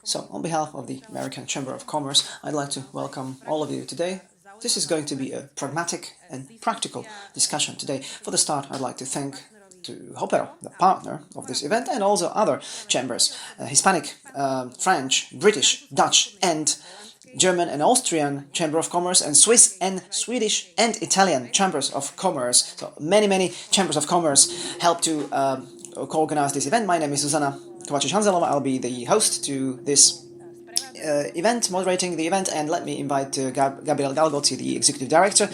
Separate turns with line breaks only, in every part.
So, on behalf of the American Chamber of Commerce, I'd like to welcome all of you today. This is going to be a pragmatic and practical discussion today. For the start, I'd like to thank to HOPERO, the partner of this event, and also other chambers, Hispanic, French, British, Dutch, and German and Austrian Chamber of Commerce, and Swiss and Swedish and Italian Chambers of Commerce. So many chambers of commerce help to co-organize this event. My name is Zuzana Kovacic-Hanzelova. I'll be the host to this event, moderating the event, and let me invite Gabriel Galgotti, the Executive Director,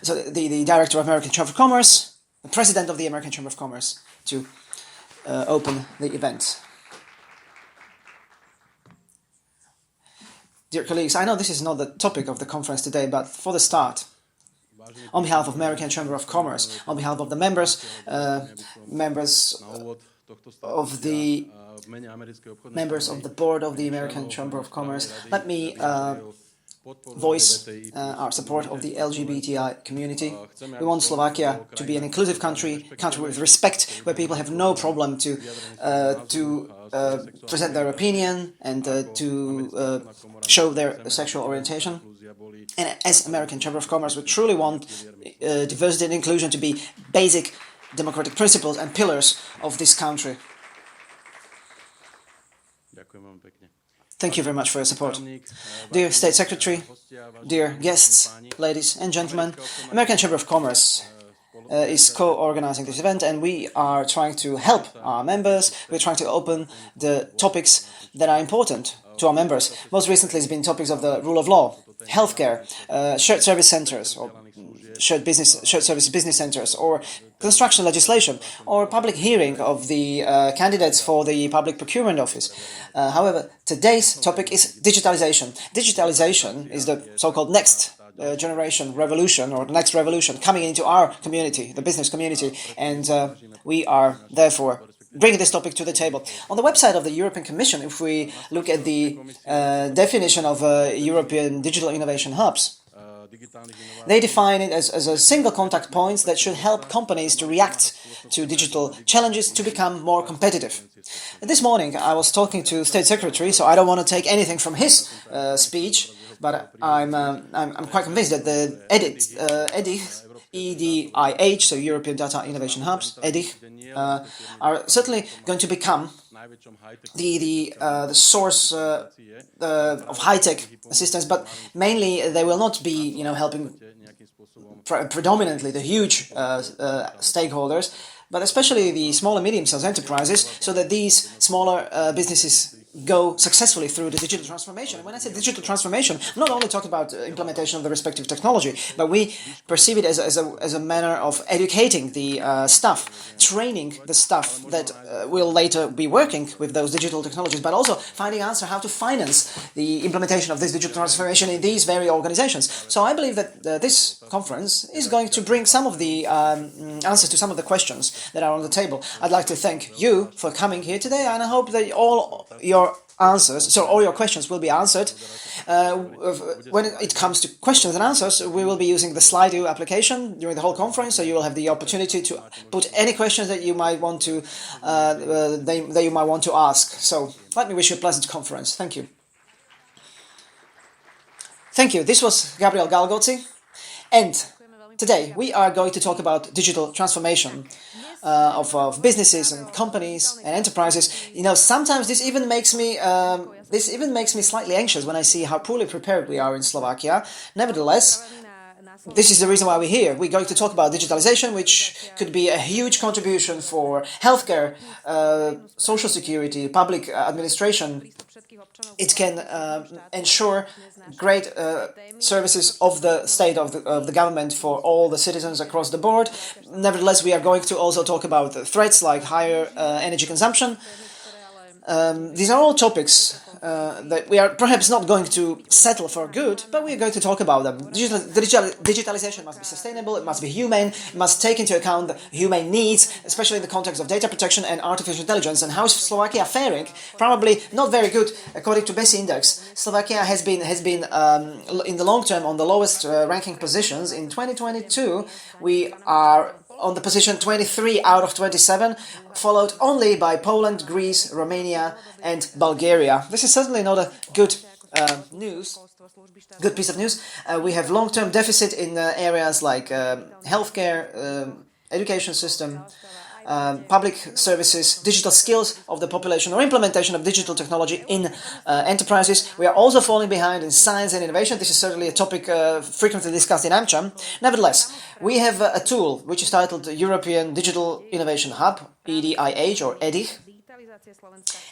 so the Director of American Chamber of Commerce, the President of the American Chamber of Commerce, to open the event. Dear colleagues, I know this is not the topic of the conference today, but for the start, on behalf of American Chamber of Commerce, on behalf of the members of the board of the American Chamber of Commerce, let me voice our support of the LGBTI community. We want Slovakia to be an inclusive country with respect, where people have no problem to present their opinion and to show their sexual orientation. And as American Chamber of Commerce, we truly want diversity and inclusion to be basic democratic principles and pillars of this country. Thank you very much for your support. Dear State Secretary, dear guests, ladies and gentlemen, American Chamber of Commerce is co-organizing this event, and we are trying to help our members. We're trying to open the topics that are important to our members. Most recently, it's been topics of the rule of law, healthcare, shared service centers, or shared service business centers, or construction legislation, or public hearing of the candidates for the public procurement office. However, today's topic is digitalization. Digitalization is the so-called next generation revolution, or the next revolution coming into our community, the business community, and we are therefore bringing this topic to the table. On the website of the European Commission, if we look at the definition of European digital innovation hubs, they define it as a single contact points that should help companies to react to digital challenges to become more competitive. This morning I was talking to State Secretary, so I don't want to take anything from his speech, but I'm quite convinced that the EDIH, so European Data Innovation Hubs, EDIH, are certainly going to become the source of high-tech assistance, but mainly they will not be, helping predominantly the huge stakeholders, but especially the small and medium-sized enterprises, so that these smaller businesses go successfully through the digital transformation. And when I say digital transformation, I'm not only talking about implementation of the respective technology, but we perceive it as a manner of educating the staff, training the staff that will later be working with those digital technologies, but also finding answer how to finance the implementation of this digital transformation in these very organizations. So I believe that this conference is going to bring some of the answers to some of the questions that are on the table. I'd like to thank you for coming here today, and I hope that all your questions will be answered. When it comes to questions and answers, we will be using the Slido application during the whole conference, so you will have the opportunity to put any questions that you might want to ask. So let me wish you a pleasant conference. Thank you. Thank you. This was Gabriel Galgotti, and today we are going to talk about digital transformation of businesses and companies and enterprises. Sometimes this even makes me slightly anxious when I see how poorly prepared we are in Slovakia. Nevertheless, this is the reason why we're here. We're going to talk about digitalization, which could be a huge contribution for healthcare, social security, public administration. It can ensure great services of the state, of the government for all the citizens across the board. Nevertheless, we are going to also talk about threats like higher energy consumption. These are all topics that we are perhaps not going to settle for good, but we are going to talk about them. Digitalization must be sustainable, it must be humane, it must take into account the humane needs, especially in the context of data protection and artificial intelligence. And how is Slovakia faring? Probably not very good, according to BESI index. Slovakia has been in the long term on the lowest ranking positions. In 2022, we are on the position 23 out of 27, followed only by Poland, Greece, Romania and Bulgaria. This is certainly not a good good piece of news. We have long-term deficit in areas like healthcare, education system, public services, digital skills of the population, or implementation of digital technology in enterprises. We are also falling behind in science and innovation. This is certainly a topic frequently discussed in AmCham. Nevertheless, we have a tool which is titled European Digital Innovation Hub, EDIH or EDIH.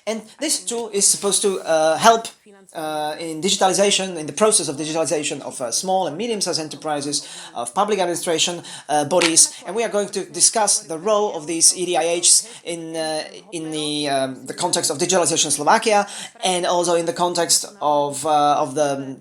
And this tool is supposed to help in digitalization, in the process of digitalization of small and medium-sized enterprises, of public administration bodies, and we are going to discuss the role of these EDIHs in the context of digitalization in Slovakia, and also in the context of the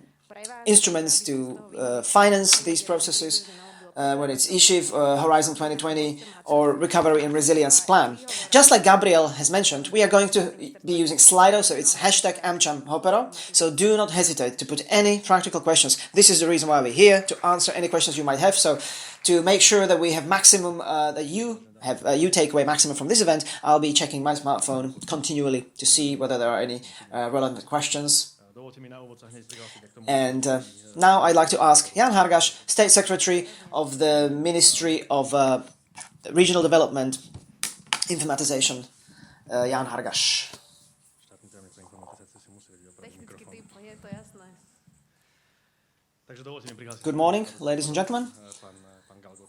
instruments to finance these processes, whether it's ESHIF, Horizon 2020, or Recovery and Resilience Plan. Just like Gabriel has mentioned, we are going to be using Slido, so it's hashtag #AmChamHOPERO, so do not hesitate to put any practical questions. This is the reason why we're here, to answer any questions you might have, so to make sure that we have maximum, that you take away maximum from this event, I'll be checking my smartphone continually to see whether there are any relevant questions. And now I'd like to ask Jan Hargaš, State Secretary of the Ministry of Regional Development, Informatization. Jan Hargaš. Good morning, ladies and gentlemen.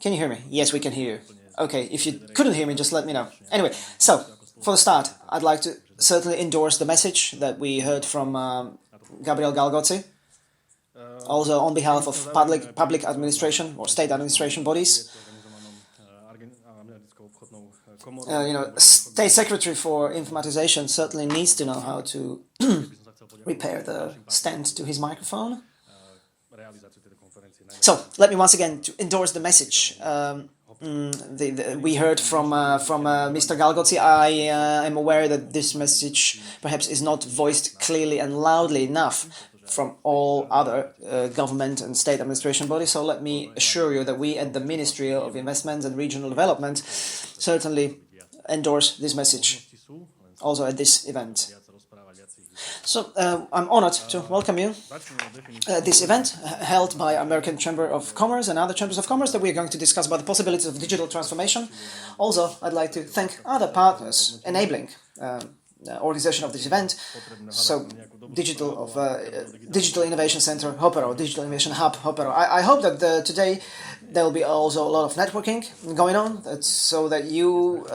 Can you hear me? Yes, we can hear you. Okay, if you couldn't hear me, just let me know. Anyway, so, for the start, I'd like to certainly endorse the message that we heard from Gabriel Galgoci, also on behalf of public administration or state administration bodies. State Secretary for Informatization certainly needs to know how to repair the stand to his microphone. So, let me once again to endorse the message we heard from Mr. Galgoci. I am aware that this message perhaps is not voiced clearly and loudly enough from all other government and state administration bodies, so let me assure you that we at the Ministry of Investment and Regional Development certainly endorse this message also at this event. So, I'm honored to welcome you at this event held by American Chamber of Commerce and other chambers of commerce that we are going to discuss about the possibilities of digital transformation. Also, I'd like to thank other partners enabling the organization of this event. So, Digital Innovation Center, HOPERO, Digital Innovation Hub, HOPERO. I hope that today there will be also a lot of networking going on, so that you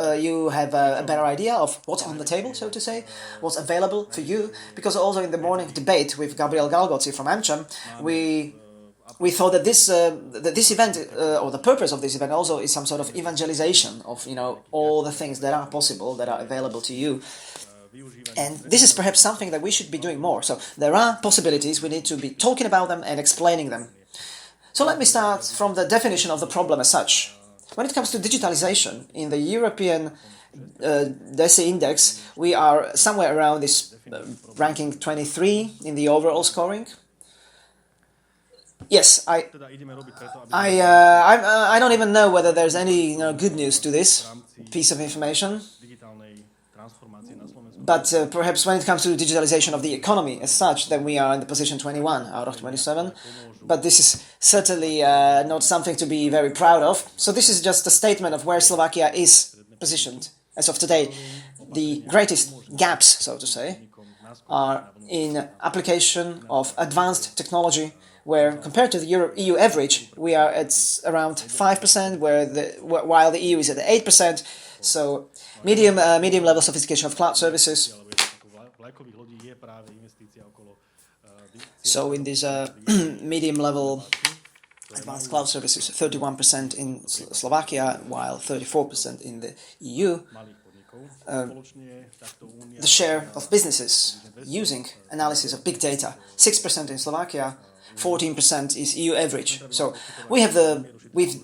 have a better idea of what's on the table, so to say, what's available for you. Because also in the morning debate with Gabriel Galgoci from AmCham, we thought that this event, or the purpose of this event, also is some sort of evangelization of all the things that are possible, that are available to you. And this is perhaps something that we should be doing more. So there are possibilities, we need to be talking about them and explaining them. So let me start from the definition of the problem as such. When it comes to digitalization, in the European DESI index, we are somewhere around this ranking 23 in the overall scoring. Yes, I don't even know whether there's any good news to this piece of information. But perhaps when it comes to digitalization of the economy as such, then we are in the position 21 out of 27. But this is certainly not something to be very proud of. So this is just a statement of where Slovakia is positioned as of today. The greatest gaps, so to say, are in application of advanced technology, where compared to the EU average, we are at around 5%, while the EU is at 8%. So medium level sophistication of cloud services. So in this medium level advanced cloud services, 31% in Slovakia, while 34% in the EU. The share of businesses using analysis of big data, 6% in Slovakia, 14% is EU average. So we've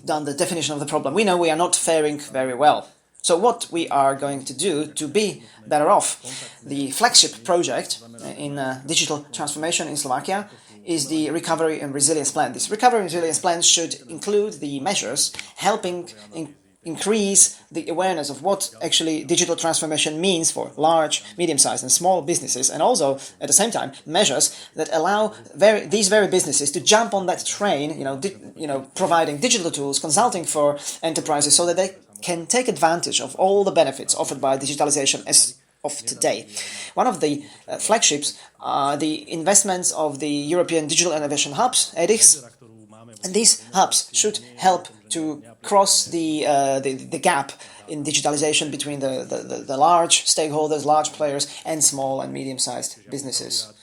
done the definition of the problem. We know we are not faring very well. So what we are going to do to be better off, the flagship project in digital transformation in Slovakia is the Recovery and Resilience Plan. This Recovery and Resilience Plan should include the measures helping increase the awareness of what actually digital transformation means for large, medium-sized and small businesses, and also at the same time measures that allow these very businesses to jump on that train, providing digital tools, consulting for enterprises so that they can take advantage of all the benefits offered by digitalization as of today. One of the flagships are the investments of the European Digital Innovation Hubs, EDIHs, and these hubs should help to cross the gap in digitalization between the large stakeholders, large players, and small and medium-sized businesses.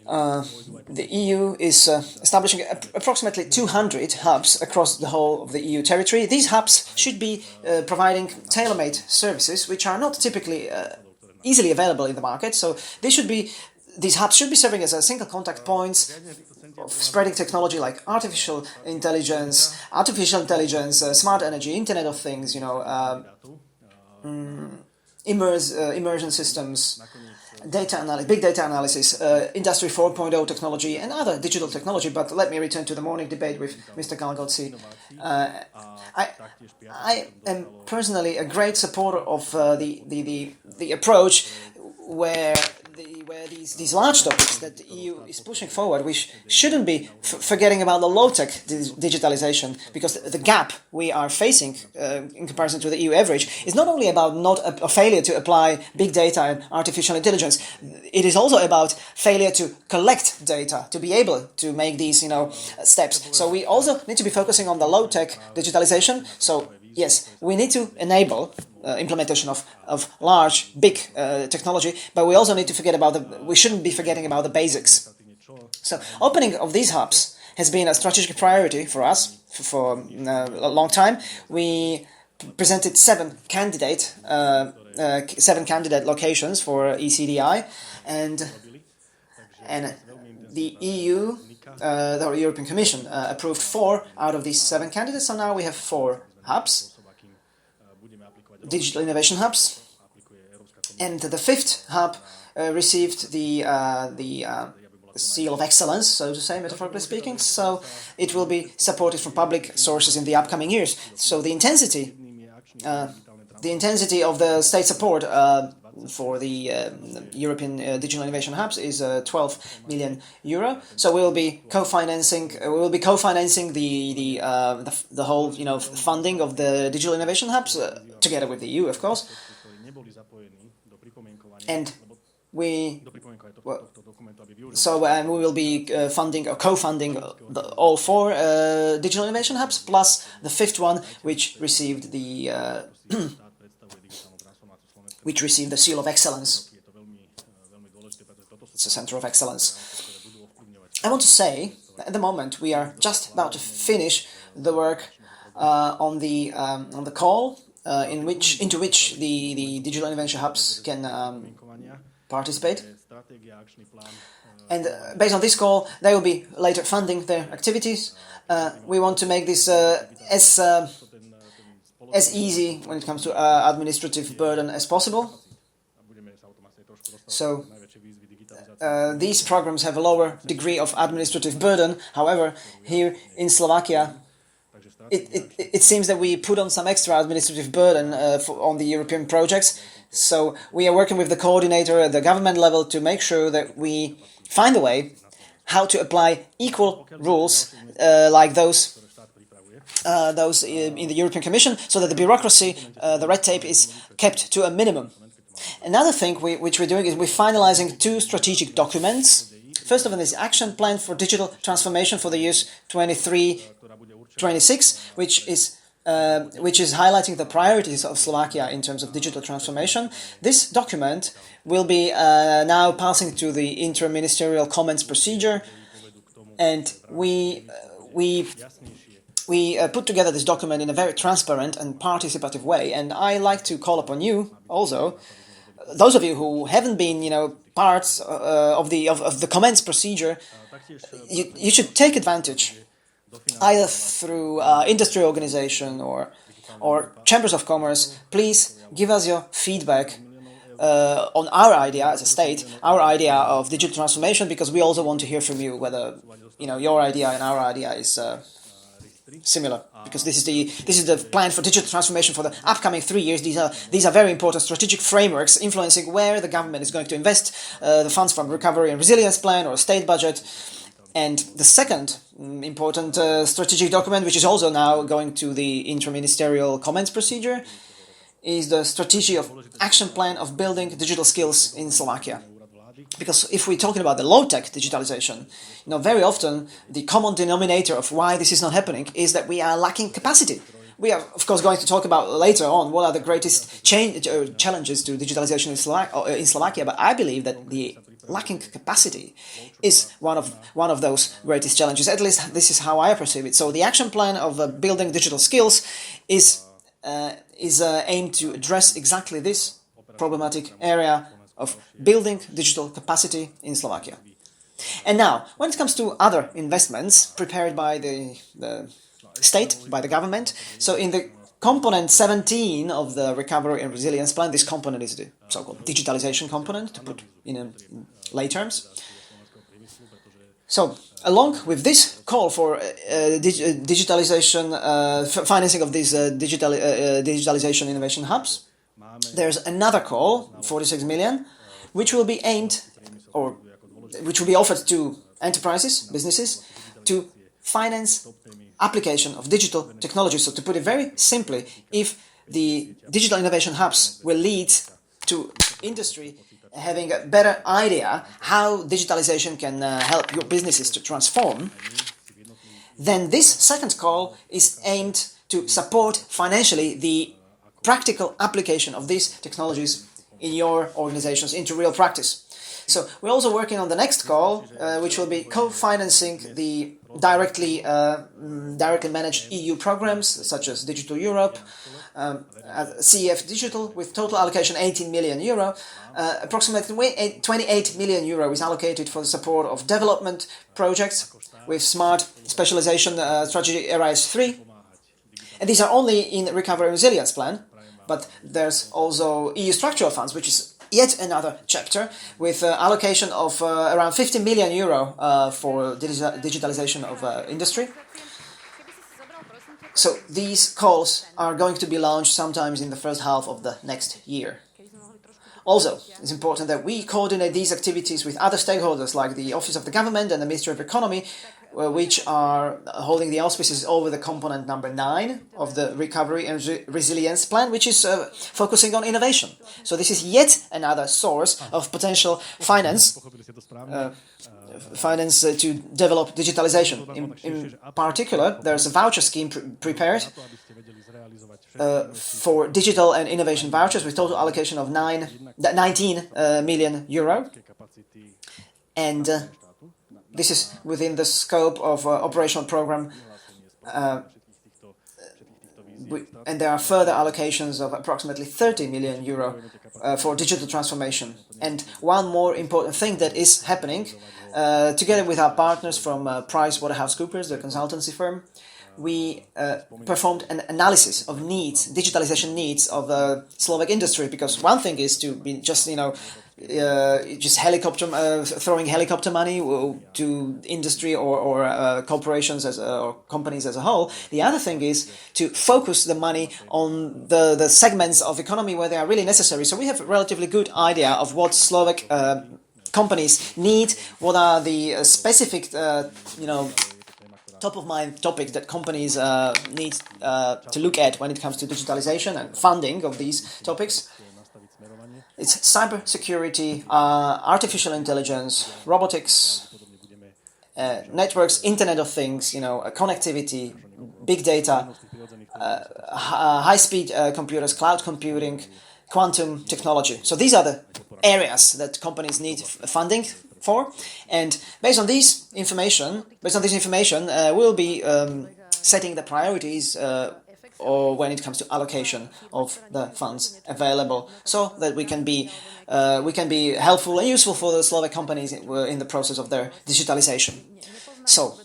The EU is establishing approximately 200 hubs across the whole of the EU territory. These hubs should be providing tailor-made services which are not typically easily available in the market. So these hubs should be serving as a single contact points of spreading technology like artificial intelligence, smart energy, Internet of Things, immersion systems, big data analysis, Industry 4.0 technology, and other digital technology. But let me return to the morning debate with Mr. Galgotzi. I am personally a great supporter of the approach where these large topics that the EU is pushing forward, we shouldn't be forgetting about the low-tech digitalization, because the gap we are facing in comparison to the EU average is not only about a failure to apply big data and artificial intelligence, it is also about failure to collect data, to be able to make these steps. So we also need to be focusing on the low-tech digitalization. So yes, we need to enable implementation of large, big technology, but we also need to we shouldn't be forgetting about the basics. So opening of these hubs has been a strategic priority for us for a long time. We presented seven candidate locations for ECDI, and the EU, the European Commission, approved 4 out of these 7 candidates. So now we have 4 hubs, digital innovation hubs, and the 5th hub received the seal of excellence, so to say, metaphorically speaking. So it will be supported from public sources in the upcoming years. So the intensity of the state support for the European Digital Innovation Hubs is 12 million euro. So we will be co-financing. The whole funding of the Digital Innovation Hubs together with the EU, of course. And we will be funding or co-funding all 4 digital innovation hubs plus the 5th one, which received the seal of excellence. It's a center of excellence. I want to say that at the moment we are just about to finish the work on the call into which the digital innovation hubs can participate. And based on this call, they will be later funding their activities. We want to make this as easy when it comes to administrative burden as possible. So these programs have a lower degree of administrative burden. However, here in Slovakia, it seems that we put on some extra administrative burden on the European projects. So we are working with the coordinator at the government level to make sure that we find a way how to apply equal rules like those in the European Commission, so that the bureaucracy, the red tape, is kept to a minimum. Another thing which we're doing is we're finalizing 2 strategic documents. First of all is Action Plan for Digital Transformation for the years 23-26, which is highlighting the priorities of Slovakia in terms of digital transformation. This document will be now passing to the inter-ministerial comments procedure, and we put together this document in a very transparent and participative way. And I like to call upon you also, those of you who haven't been, parts of the comments procedure, you should take advantage, either through industry organization or chambers of commerce. Please give us your feedback on our idea as a state, our idea of digital transformation, because we also want to hear from you whether your idea and our idea is similar, because this is the plan for digital transformation for the upcoming 3 years. These are very important strategic frameworks influencing where the government is going to invest the funds from recovery and resilience plan or state budget. And the second important strategic document, which is also now going to the interministerial comments procedure, is the strategy of action plan of building digital skills in Slovakia. Because if we're talking about the low-tech digitalization, very often the common denominator of why this is not happening is that we are lacking capacity. We are, of course, going to talk about later on what are the greatest challenges to digitalization in Slovakia, but I believe that the lacking capacity is one of those greatest challenges. At least this is how I perceive it. So the action plan of building digital skills is aimed to address exactly this problematic area of building digital capacity in Slovakia. And now, when it comes to other investments prepared by the state, by the government, so in the component 17 of the Recovery and Resilience Plan, this component is the so-called digitalization component, to put in lay terms. So, along with this call for digitalization, financing of these digitalization innovation hubs, there's another call, 46 million, which will be aimed, or which will be offered to enterprises, businesses, to finance application of digital technology. So to put it very simply, if the digital innovation hubs will lead to industry having a better idea how digitalization can help your businesses to transform, then this second call is aimed to support financially the practical application of these technologies in your organizations into real practice. So we're also working on the next call, which will be co-financing the directly managed EU programs such as Digital Europe, CEF Digital, with total allocation 18 million euro. Approximately 28 million euro is allocated for the support of development projects with smart specialization strategy EDIHs 3. And these are only in Recovery and Resilience Plan, but there's also EU structural funds, which is yet another chapter with allocation of around 50 million euro for digitalization of industry. So these calls are going to be launched sometimes in the first half of the next year. Also, it's important that we coordinate these activities with other stakeholders like the Office of the Government and the Ministry of Economy, which are holding the auspices over the component number 9 of the Recovery and Resilience Plan, which is focusing on innovation. So this is yet another source of potential finance to develop digitalization. In particular, there's a voucher scheme prepared for digital and innovation vouchers with total allocation of 19 million euro. And this is within the scope of operational program, and there are further allocations of approximately 30 million euro for digital transformation. And one more important thing that is happening, together with our partners from PricewaterhouseCoopers, the consultancy firm, we performed an analysis of needs, digitalization needs of Slovak industry, because one thing is to be just, just throwing helicopter money to industry or corporations or companies as a whole. The other thing is to focus the money on the segments of economy where they are really necessary. So we have a relatively good idea of what Slovak companies need, what are the specific, top-of-mind topics that companies need to look at when it comes to digitalization and funding of these topics. It's cybersecurity, artificial intelligence, robotics, networks, Internet of Things, connectivity, big data, high-speed computers, cloud computing, quantum technology. So these are the areas that companies need funding for, and based on this information, we'll be setting the priorities or when it comes to allocation of the funds available, so that we can be helpful and useful for the Slovak companies in the process of their digitalization. So,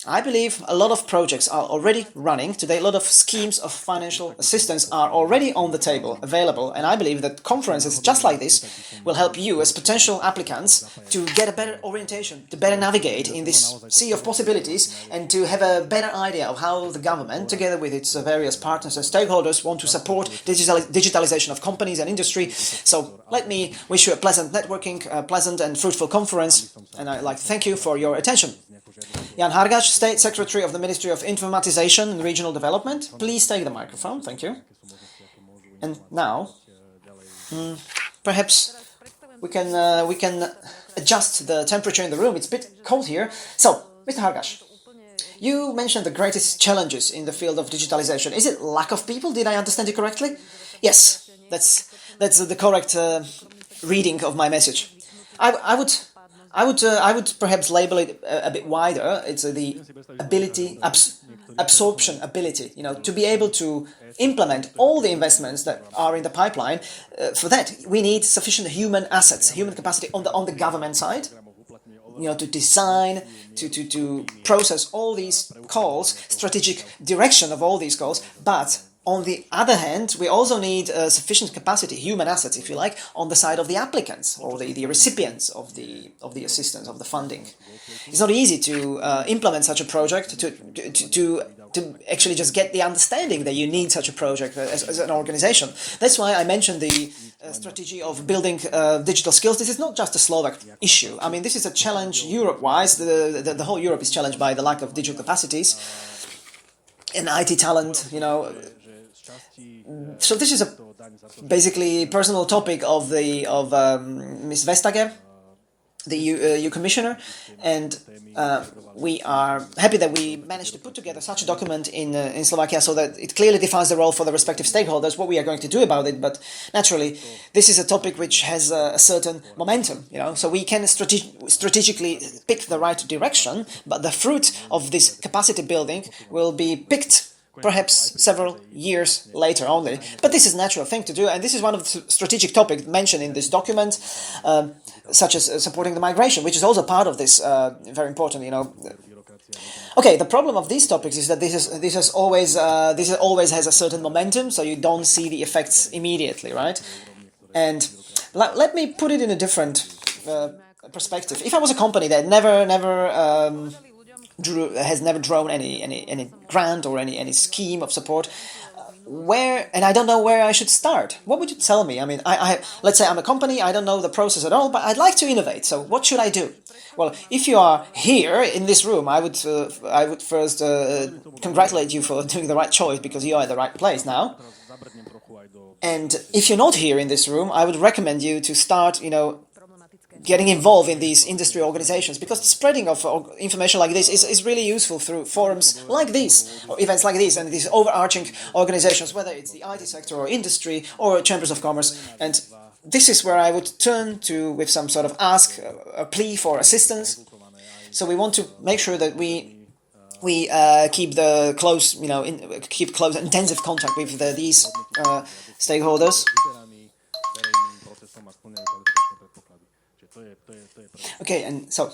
I believe a lot of projects are already running today. A lot of schemes of financial assistance are already on the table, available, and I believe that conferences just like this will help you as potential applicants to get a better orientation, to better navigate in this sea of possibilities, and to have a better idea of how the government, together with its various partners and stakeholders, want to support digitalization of companies and industry. So let me wish you a pleasant networking, a pleasant and fruitful conference, and I'd like to thank you for your attention. Jan Hargač, State Secretary of the Ministry of Informatization and Regional Development, please take the microphone. Thank you. And now, perhaps we can adjust the temperature in the room. It's a bit cold here. So, Mr. Hargač, you mentioned the greatest challenges in the field of digitalization. Is it lack of people? Did I understand you correctly? Yes, that's the correct reading of my message. I would perhaps label it a bit wider. It's the ability, absorption ability, to be able to implement all the investments that are in the pipeline. For that, we need sufficient human assets, human capacity on the government side, to design, to process all these calls, strategic direction of all these calls, but on the other hand, we also need sufficient capacity, human assets, if you like, on the side of the applicants or the recipients of the assistance, of the funding. It's not easy to implement such a project, to actually just get the understanding that you need such a project as an organization. That's why I mentioned the strategy of building digital skills. This is not just a Slovak issue. I mean, this is a challenge Europe-wise. The whole Europe is challenged by the lack of digital capacities and IT talent, So this is a basically personal topic of Ms. Vestager, the EU Commissioner, and we are happy that we managed to put together such a document in Slovakia so that it clearly defines the role for the respective stakeholders, what we are going to do about it. But naturally, this is a topic which has a certain momentum, so we can strategically pick the right direction, but the fruit of this capacity building will be picked perhaps several years later only. But this is a natural thing to do, and this is one of the strategic topics mentioned in this document, such as supporting the migration, which is also part of this, very important, Okay, the problem of these topics is that this always has a certain momentum, so you don't see the effects immediately, right? And let me put it in a different perspective. If I was a company that has never drawn any grant or any scheme of support, and I don't know where I should start, what would you tell me? I mean, let's say I'm a company, I don't know the process at all, but I'd like to innovate. So what should I do? Well, if you are here in this room, I would first congratulate you for doing the right choice, because you are at the right place now. And if you're not here in this room, I would recommend you to start, getting involved in these industry organizations, because the spreading of information like this is really useful through forums like these, or events like these, and these overarching organizations, whether it's the IT sector or industry or chambers of commerce. And this is where I would turn to with some sort of ask, a plea for assistance. So we want to make sure that we keep the close, keep close, intensive contact with these stakeholders. Okay, and so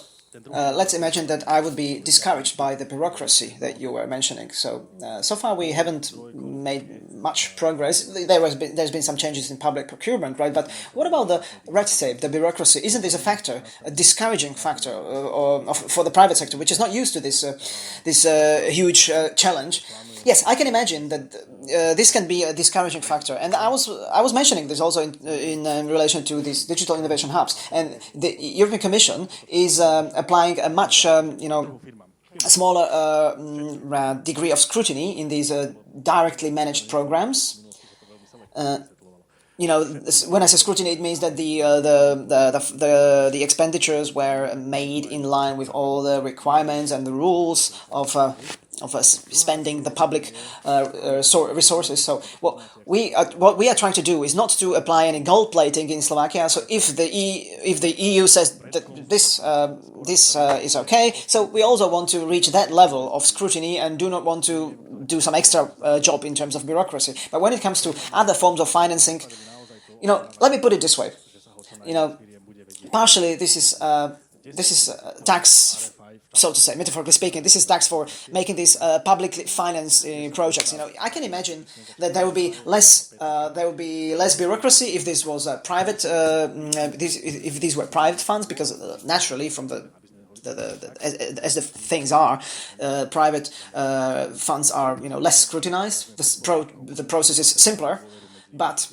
let's imagine that I would be discouraged by the bureaucracy that you were mentioning. So far we haven't made much progress. There's been some changes in public procurement, right? But what about the red tape, the bureaucracy? Isn't this a discouraging factor for the private sector, which is not used to this huge challenge? Yes, I can imagine that this can be a discouraging factor, and I was mentioning this also in relation to these digital innovation hubs. And the European Commission is applying a much smaller degree of scrutiny in these directly managed programs. When I say scrutiny, it means that the expenditures were made in line with all the requirements and the rules of spending the public resources. So what we are trying to do is not to apply any gold plating in Slovakia. So if the EU says that this is okay, so we also want to reach that level of scrutiny and do not want to do some extra job in terms of bureaucracy. But when it comes to other forms of financing, let me put it this way. Partially this is tax so to say, metaphorically speaking. This is tax for making these publicly financed projects. I can imagine that there would be less bureaucracy if this was a private, if these were private funds, because naturally, from as the things are, private funds are less scrutinized. The process is simpler, but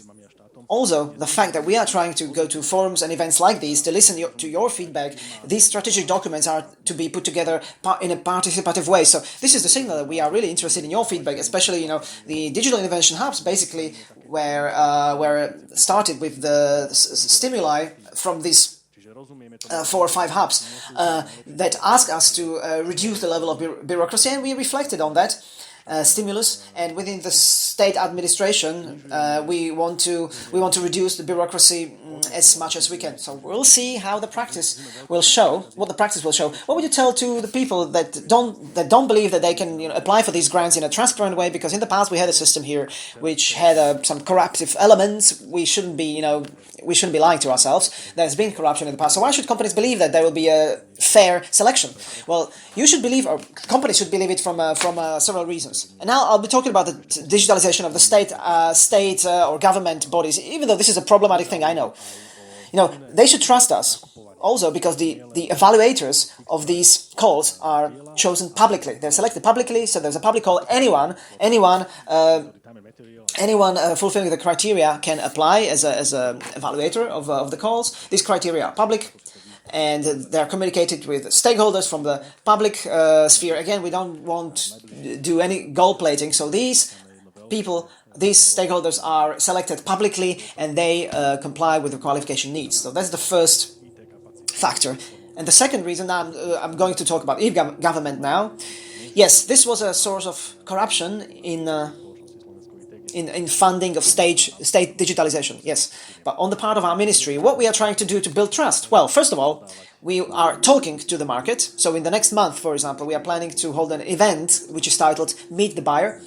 also, the fact that we are trying to go to forums and events like these to listen to your feedback, these strategic documents are to be put together in a participative way. So this is the signal that we are really interested in your feedback, especially the digital innovation hubs, basically where started with the stimuli from these 4 or 5 hubs that ask us to reduce the level of bureaucracy, and we reflected on that stimulus. And within the state administration, we want to reduce the bureaucracy as much as we can. So we'll see how the practice will show. What the practice will show. What would you tell to the people that don't believe that they can apply for these grants in a transparent way? Because in the past we had a system here which had some corruptive elements. We shouldn't be lying to ourselves. There's been corruption in the past. So why should companies believe that there will be a fair selection? Well, you should believe, or companies should believe it from several reasons. And now I'll be talking about the digitalization of the state or government bodies. Even though this is a problematic thing, I know. They should trust us. Also, because the evaluators of these calls are chosen publicly. They're selected publicly, so there's a public call. Anyone fulfilling the criteria can apply as a evaluator of the calls. These criteria are public, and they're communicated with stakeholders from the public sphere. Again, we don't want to do any gold plating, so these stakeholders are selected publicly, and they comply with the qualification needs. So that's the first factor. And the second reason, I'm going to talk about e-government now. Yes, this was a source of corruption in funding of state digitalization, yes. But on the part of our ministry, what we are trying to do to build trust? Well, first of all, we are talking to the market. So in the next month, for example, we are planning to hold an event which is titled Meet the Buyer,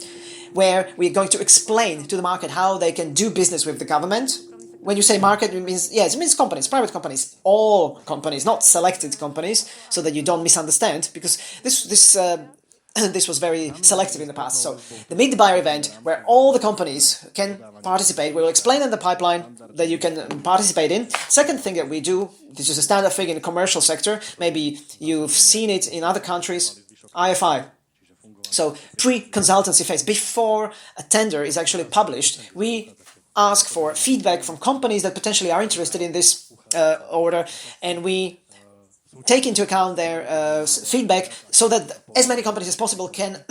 where we're going to explain to the market how they can do business with the government. When you say market, it means companies, private companies, all companies, not selected companies, so that you don't misunderstand, because this was very selective in the past. So the Meet the Buyer event, where all the companies can participate, we will explain in the pipeline that you can participate in. Second thing that we do, this is a standard thing in the commercial sector, maybe you've seen it in other countries, IFI. So pre-consultancy phase, before a tender is actually published, we ask for feedback from companies that potentially are interested in this order, and we take into account their feedback so that as many companies as possible can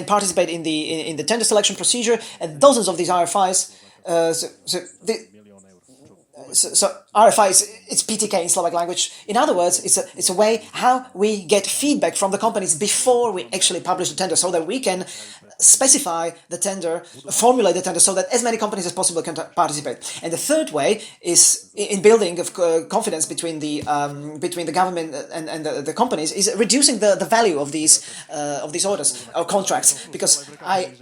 participate in the tender selection procedure. And dozens of these RFIs. So RFI it's PTK in Slovak language. In other words, it's a way how we get feedback from the companies before we actually publish the tender, so that we can specify the tender, formulate the tender, so that as many companies as possible can participate. And the third way is in building of confidence between the government and the companies, is reducing the value of these orders or contracts, because I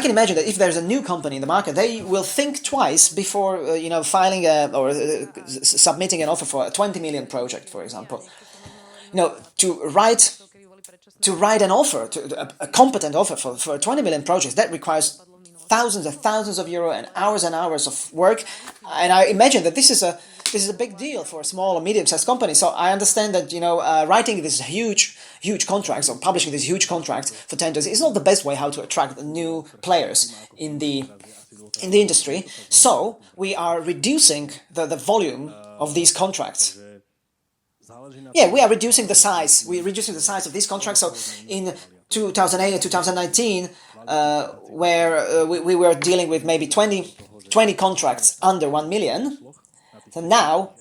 can imagine that if there's a new company in the market, they will think twice before filing or submitting an offer for a 20 million project, for example. To write an offer, a competent offer for a 20 million project, that requires thousands and thousands of euro and hours of work. And I imagine that this is a big deal for a small or medium-sized company. So I understand that writing these huge contracts or publishing these huge contracts for tenders is not the best way how to attract new players in the industry. So we are reducing the volume of these contracts. Yeah, we are reducing the size. We're reducing the size of these contracts. So in 2008 and 2019, where we were dealing with maybe 20 contracts under 1 million, so now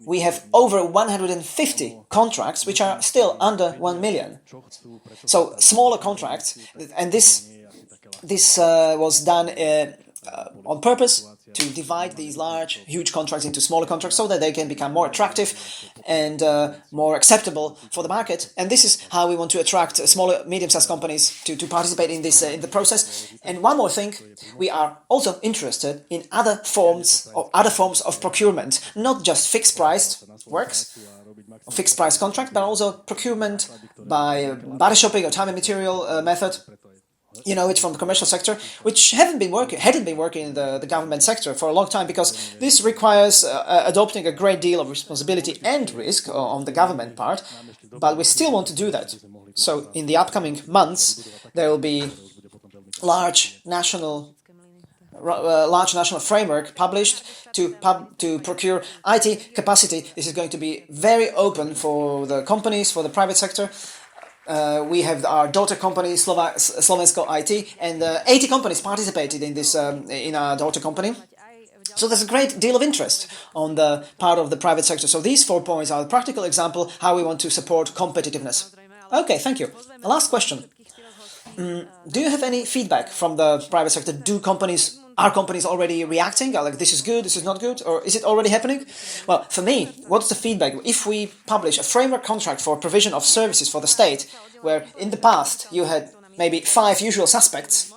we have over 150 contracts which are still under 1 million. So smaller contracts, and this was done on purpose, to divide these huge contracts into smaller contracts so that they can become more attractive and more acceptable for the market. And this is how we want to attract smaller, medium-sized companies to participate in this in the process. And one more thing, we are also interested in other forms of procurement, not just fixed-priced works. fixed price contract, but also procurement by body shopping or time and material method. You know it from the commercial sector, which hadn't been working in the government sector for a long time, because this requires adopting a great deal of responsibility and risk on the government part, but we still want to do that. So in the upcoming months, there will be large national framework published to procure IT capacity. This is going to be very open for the companies, for the private sector. We have our daughter company, Slovensko IT, and 80 companies participated in this in our daughter company. So there's a great deal of interest on the part of the private sector. So these 4 points are a practical example how we want to support competitiveness. Okay, thank you. Last question. Do you have any feedback from the private sector? Are companies already reacting? Like, this is good, this is not good, or is it already happening? Well, for me, what's the feedback? If we publish a framework contract for provision of services for the state, where in the past you had maybe 5 usual suspects,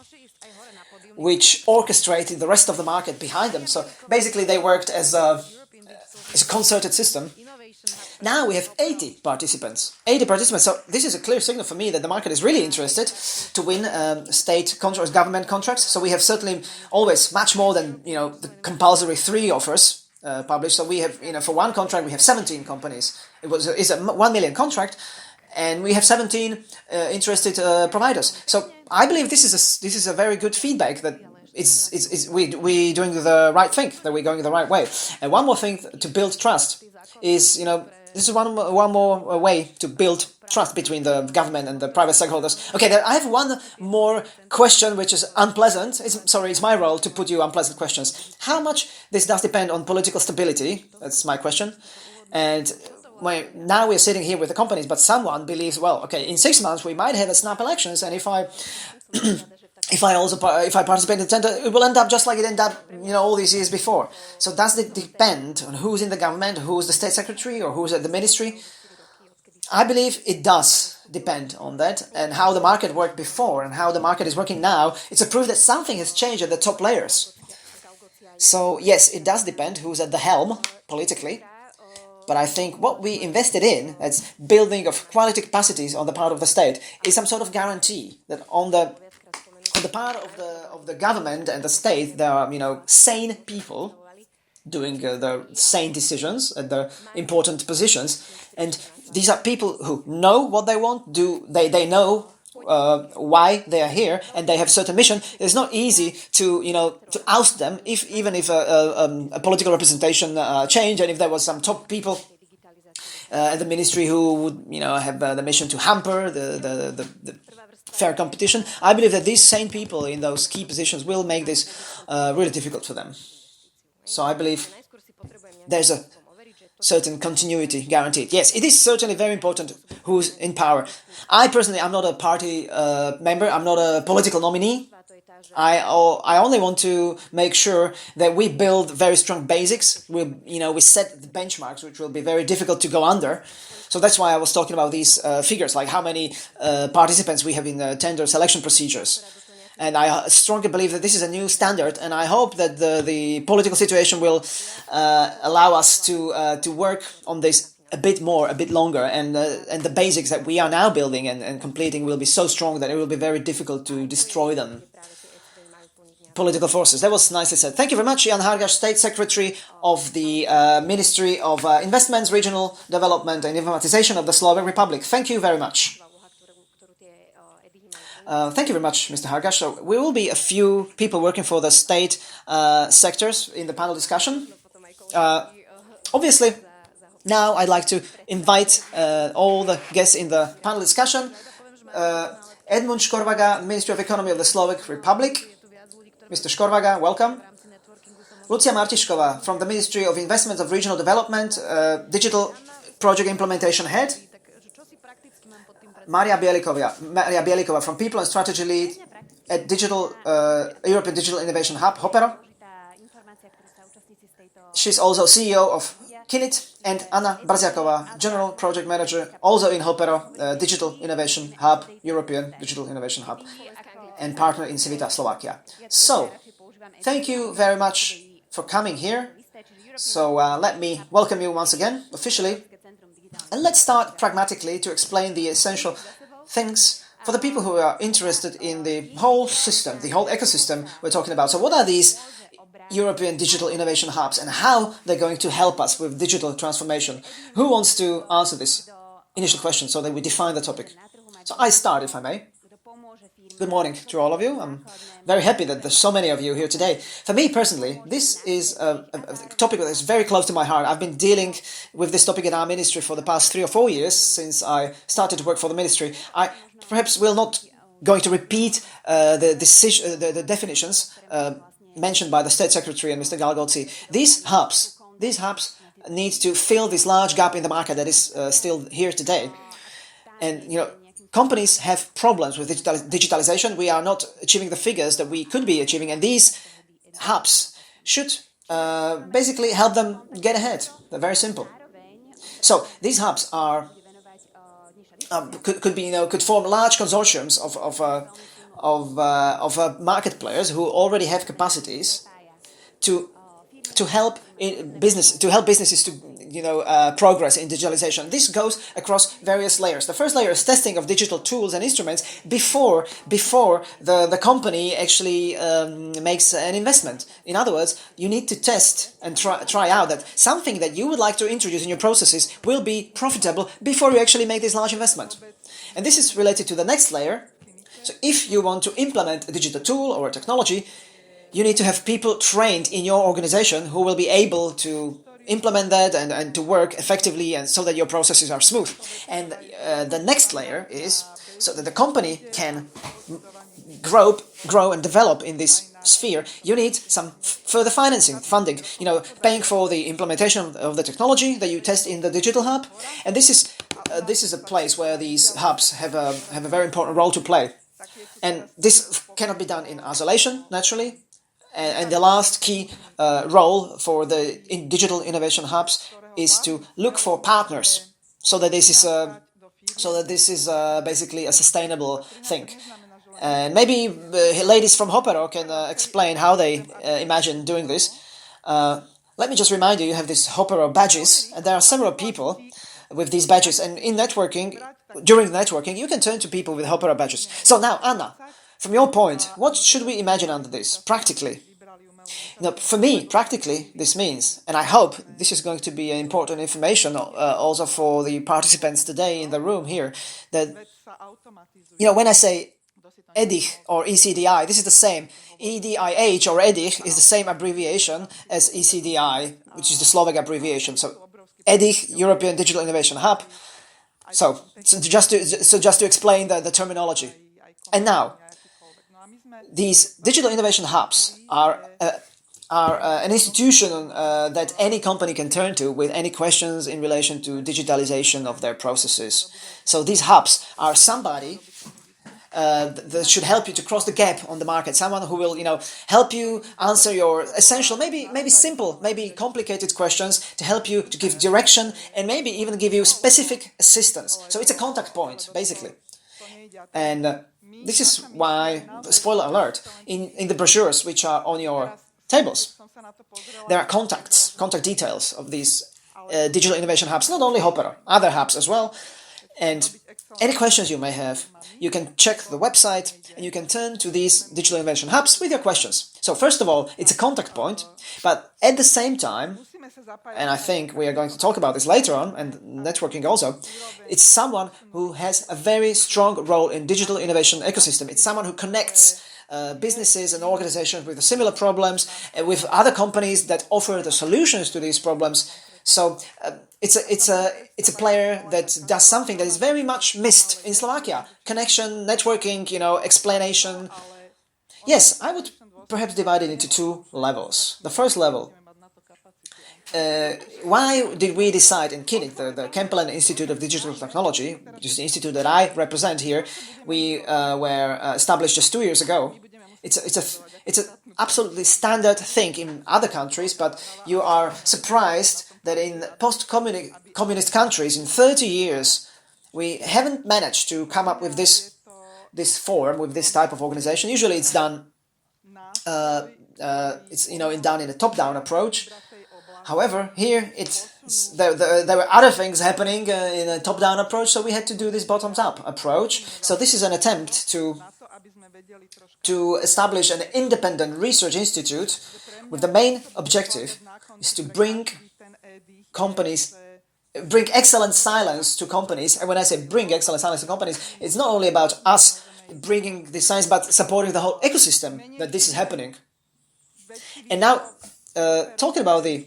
which orchestrated the rest of the market behind them, so basically they worked as a concerted system. Now we have 80 participants. So this is a clear signal for me that the market is really interested to win state contracts, government contracts. So we have certainly always much more than the compulsory 3 offers published. So we have for one contract we have 17 companies. It's a 1 million contract, and we have 17 interested providers. So I believe this is a very good feedback that we're doing the right thing, that we're going the right way. And one more thing to build trust is this is one more way to build trust between the government and the private stakeholders. Okay, I have one more question which is unpleasant. It's my role to put you unpleasant questions. How much this does depend on political stability? That's my question. And now we're sitting here with the companies, but someone believes, well, okay, in 6 months we might have a snap elections, and if I participate in the tender, it will end up just like it ended up, all these years before. So does it depend on who's in the government, who's the state secretary, or who's at the ministry? I believe it does depend on that, and how the market worked before and how the market is working now. It's a proof that something has changed at the top layers. So yes, it does depend who's at the helm politically. But I think what we invested in, as building of quality capacities on the part of the state, is some sort of guarantee that on the part of the government and the state, there are sane people doing the sane decisions at the important positions, and these are people who know what they want. They know why they are here, and they have certain mission. It's not easy to to oust them even if a political representation change, and if there was some top people at the ministry who would have the mission to hamper the fair competition. I believe that these same people in those key positions will make this really difficult for them. So I believe there's a certain continuity guaranteed. Yes, it is certainly very important who's in power. I personally, I'm not a party member, I'm not a political nominee. I only want to make sure that we build very strong basics. We set the benchmarks, which will be very difficult to go under. So that's why I was talking about these figures, like how many participants we have in the tender selection procedures. And I strongly believe that this is a new standard, and I hope that the political situation will allow us to work on this a bit more, a bit longer, and the basics that we are now building and completing will be so strong that it will be very difficult to destroy them. Political forces. That was nicely said. Thank you very much, Jan Hargaš, State Secretary of the Ministry of Investments, Regional Development and Informatization of the Slovak Republic. Thank you very much. Thank you very much, Mr. Hargaš. So we will be a few people working for the state sectors in the panel discussion. Obviously, now I'd like to invite all the guests in the panel discussion. Edmund Škorvaga, Ministry of Economy of the Slovak Republic. Mr. Škorvaga, welcome. Lucia Martišková from the Ministry of Investments of Regional Development, Digital Project Implementation Head. Maria Bielikova from People and Strategy Lead at European Digital Innovation Hub, HOPERO. She's also CEO of Kinit, and Anna Brziaková, General Project Manager, also in HOPERO, Digital Innovation Hub, European Digital Innovation Hub, and partner in Civita, Slovakia. So, thank you very much for coming here. So, let me welcome you once again, officially, And let's start pragmatically to explain the essential things for the people who are interested in the whole system, the whole ecosystem we're talking about. So what are these European digital innovation hubs and how they're going to help us with digital transformation? Who wants to answer this initial question so that we define the topic? So I start, if I may. Good morning to all of you. I'm very happy that there's so many of you here today. For me personally, this is a topic that is very close to my heart. I've been dealing with this topic in our ministry for the past 3 or 4 years since I started to work for the ministry. I perhaps will not going to repeat the definitions mentioned by the State Secretary and Mr. Galgotzi. These hubs need to fill this large gap in the market that is still here today. And, companies have problems with digitalization. We are not achieving the figures that we could be achieving, and these hubs should basically help them get ahead. They're very simple. So these hubs are could form large consortiums of market players who already have capacities to help businesses to progress in digitalization. This goes across various layers. The first layer is testing of digital tools and instruments before the company actually makes an investment. In other words, you need to test and try out that something that you would like to introduce in your processes will be profitable before you actually make this large investment. And this is related to the next layer. So if you want to implement a digital tool or a technology, you need to have people trained in your organization who will be able to implement that and to work effectively and so that your processes are smooth. And the next layer is so that the company can grow and develop in this sphere. You need some further funding, paying for the implementation of the technology that you test in the digital hub. And this is a place where these hubs have a very important role to play. And this cannot be done in isolation, naturally. And the last key role for the digital innovation hubs is to look for partners, so that this is basically a sustainable thing. And maybe ladies from HOPERO can explain how they imagine doing this. Let me just remind you, you have these HOPERO badges, and there are several people with these badges. And in during networking, you can turn to people with HOPERO badges. So now, Anna, from your point, what should we imagine under this, practically? For me, practically, this means, and I hope this is going to be important information also for the participants today in the room here, that, when I say EDIH or ECDI, this is the same. EDIH or EDIH is the same abbreviation as ECDI, which is the Slovak abbreviation. So EDIH, European Digital Innovation Hub. So just to explain the terminology. And now, these digital innovation hubs are an institution that any company can turn to with any questions in relation to digitalization of their processes. So these hubs are somebody that should help you to cross the gap on the market. Someone who will, help you answer your essential, maybe simple, maybe complicated questions, to help you to give direction and maybe even give you specific assistance. So it's a contact point, basically. And this is why, spoiler alert, in the brochures which are on your tables, there are contact details of these digital innovation hubs, not only HOPERO, other hubs as well. And any questions you may have, you can check the website and you can turn to these digital innovation hubs with your questions. So first of all, it's a contact point, but at the same time, and I think we are going to talk about this later on, and networking also, it's someone who has a very strong role in digital innovation ecosystem. It's someone who connects businesses and organizations with similar problems, with other companies that offer the solutions to these problems. So it's a player that does something that is very much missed in Slovakia: connection, networking, explanation. Yes, I would perhaps divide it into two levels. The first level. Why did we decide in KINIC, the Kempelen Institute of Digital Technology, which is the institute that I represent here, we were established just 2 years ago. It's an absolutely standard thing in other countries, but you are surprised that in post-communist countries, in 30 years, we haven't managed to come up with this form, with this type of organization. Usually it's done, done in a top-down approach. However, here there were other things happening in a top-down approach, so we had to do this bottoms-up approach. So this is an attempt to establish an independent research institute with the main objective is to bring excellent science to companies. And when I say bring excellent science to companies, it's not only about us bringing the science, but supporting the whole ecosystem that this is happening. And now, talking about the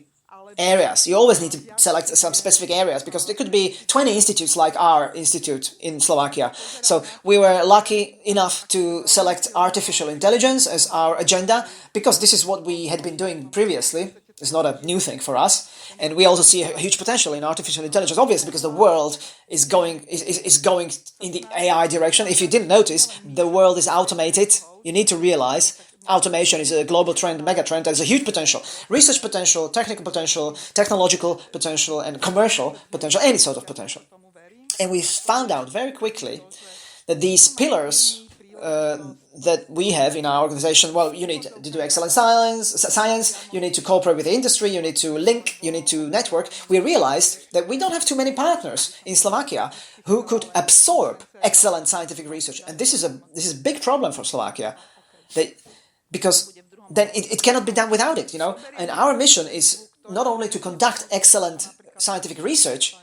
areas, you always need to select some specific areas, because there could be 20 institutes like our institute in Slovakia. So we were lucky enough to select artificial intelligence as our agenda, because this is what we had been doing previously. It's not a new thing for us. And we also see a huge potential in artificial intelligence, obviously, because the world is going in the AI direction. If you didn't notice, the world is automated. You need to realize automation is a global trend, mega trend. There's a huge potential. Research potential, technical potential, technological potential, and commercial potential, any sort of potential. And we found out very quickly that these pillars that we have in our organization, well, you need to do excellent science, you need to cooperate with the industry, you need to link, you need to network. We realized that we don't have too many partners in Slovakia who could absorb excellent scientific research. And this is a big problem for Slovakia, because then it cannot be done without it, you know. And our mission is not only to conduct excellent scientific research.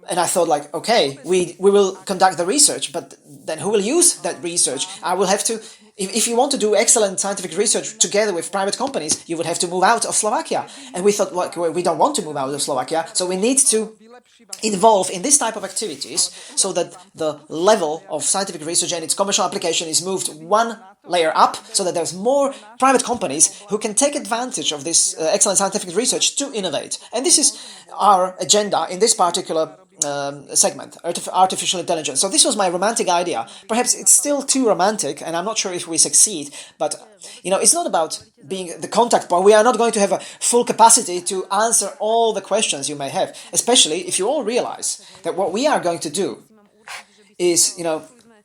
And I thought, like, okay, we will conduct the research, but then who will use that research? I will have to, if you want to do excellent scientific research together with private companies, you would have to move out of Slovakia. And we thought, well, we don't want to move out of Slovakia, so we need to involve in this type of activities so that the level of scientific research and its commercial application is moved one layer up, so that there's more private companies who can take advantage of this excellent scientific research to innovate. And this is our agenda in this particular segment, artificial intelligence. So this was my romantic idea. Perhaps it's still too romantic, and I'm not sure if we succeed, but you know, it's not about being the contact point. We are not going to have a full capacity to answer all the questions you may have, especially if you all realize that what we are going to do is, you know,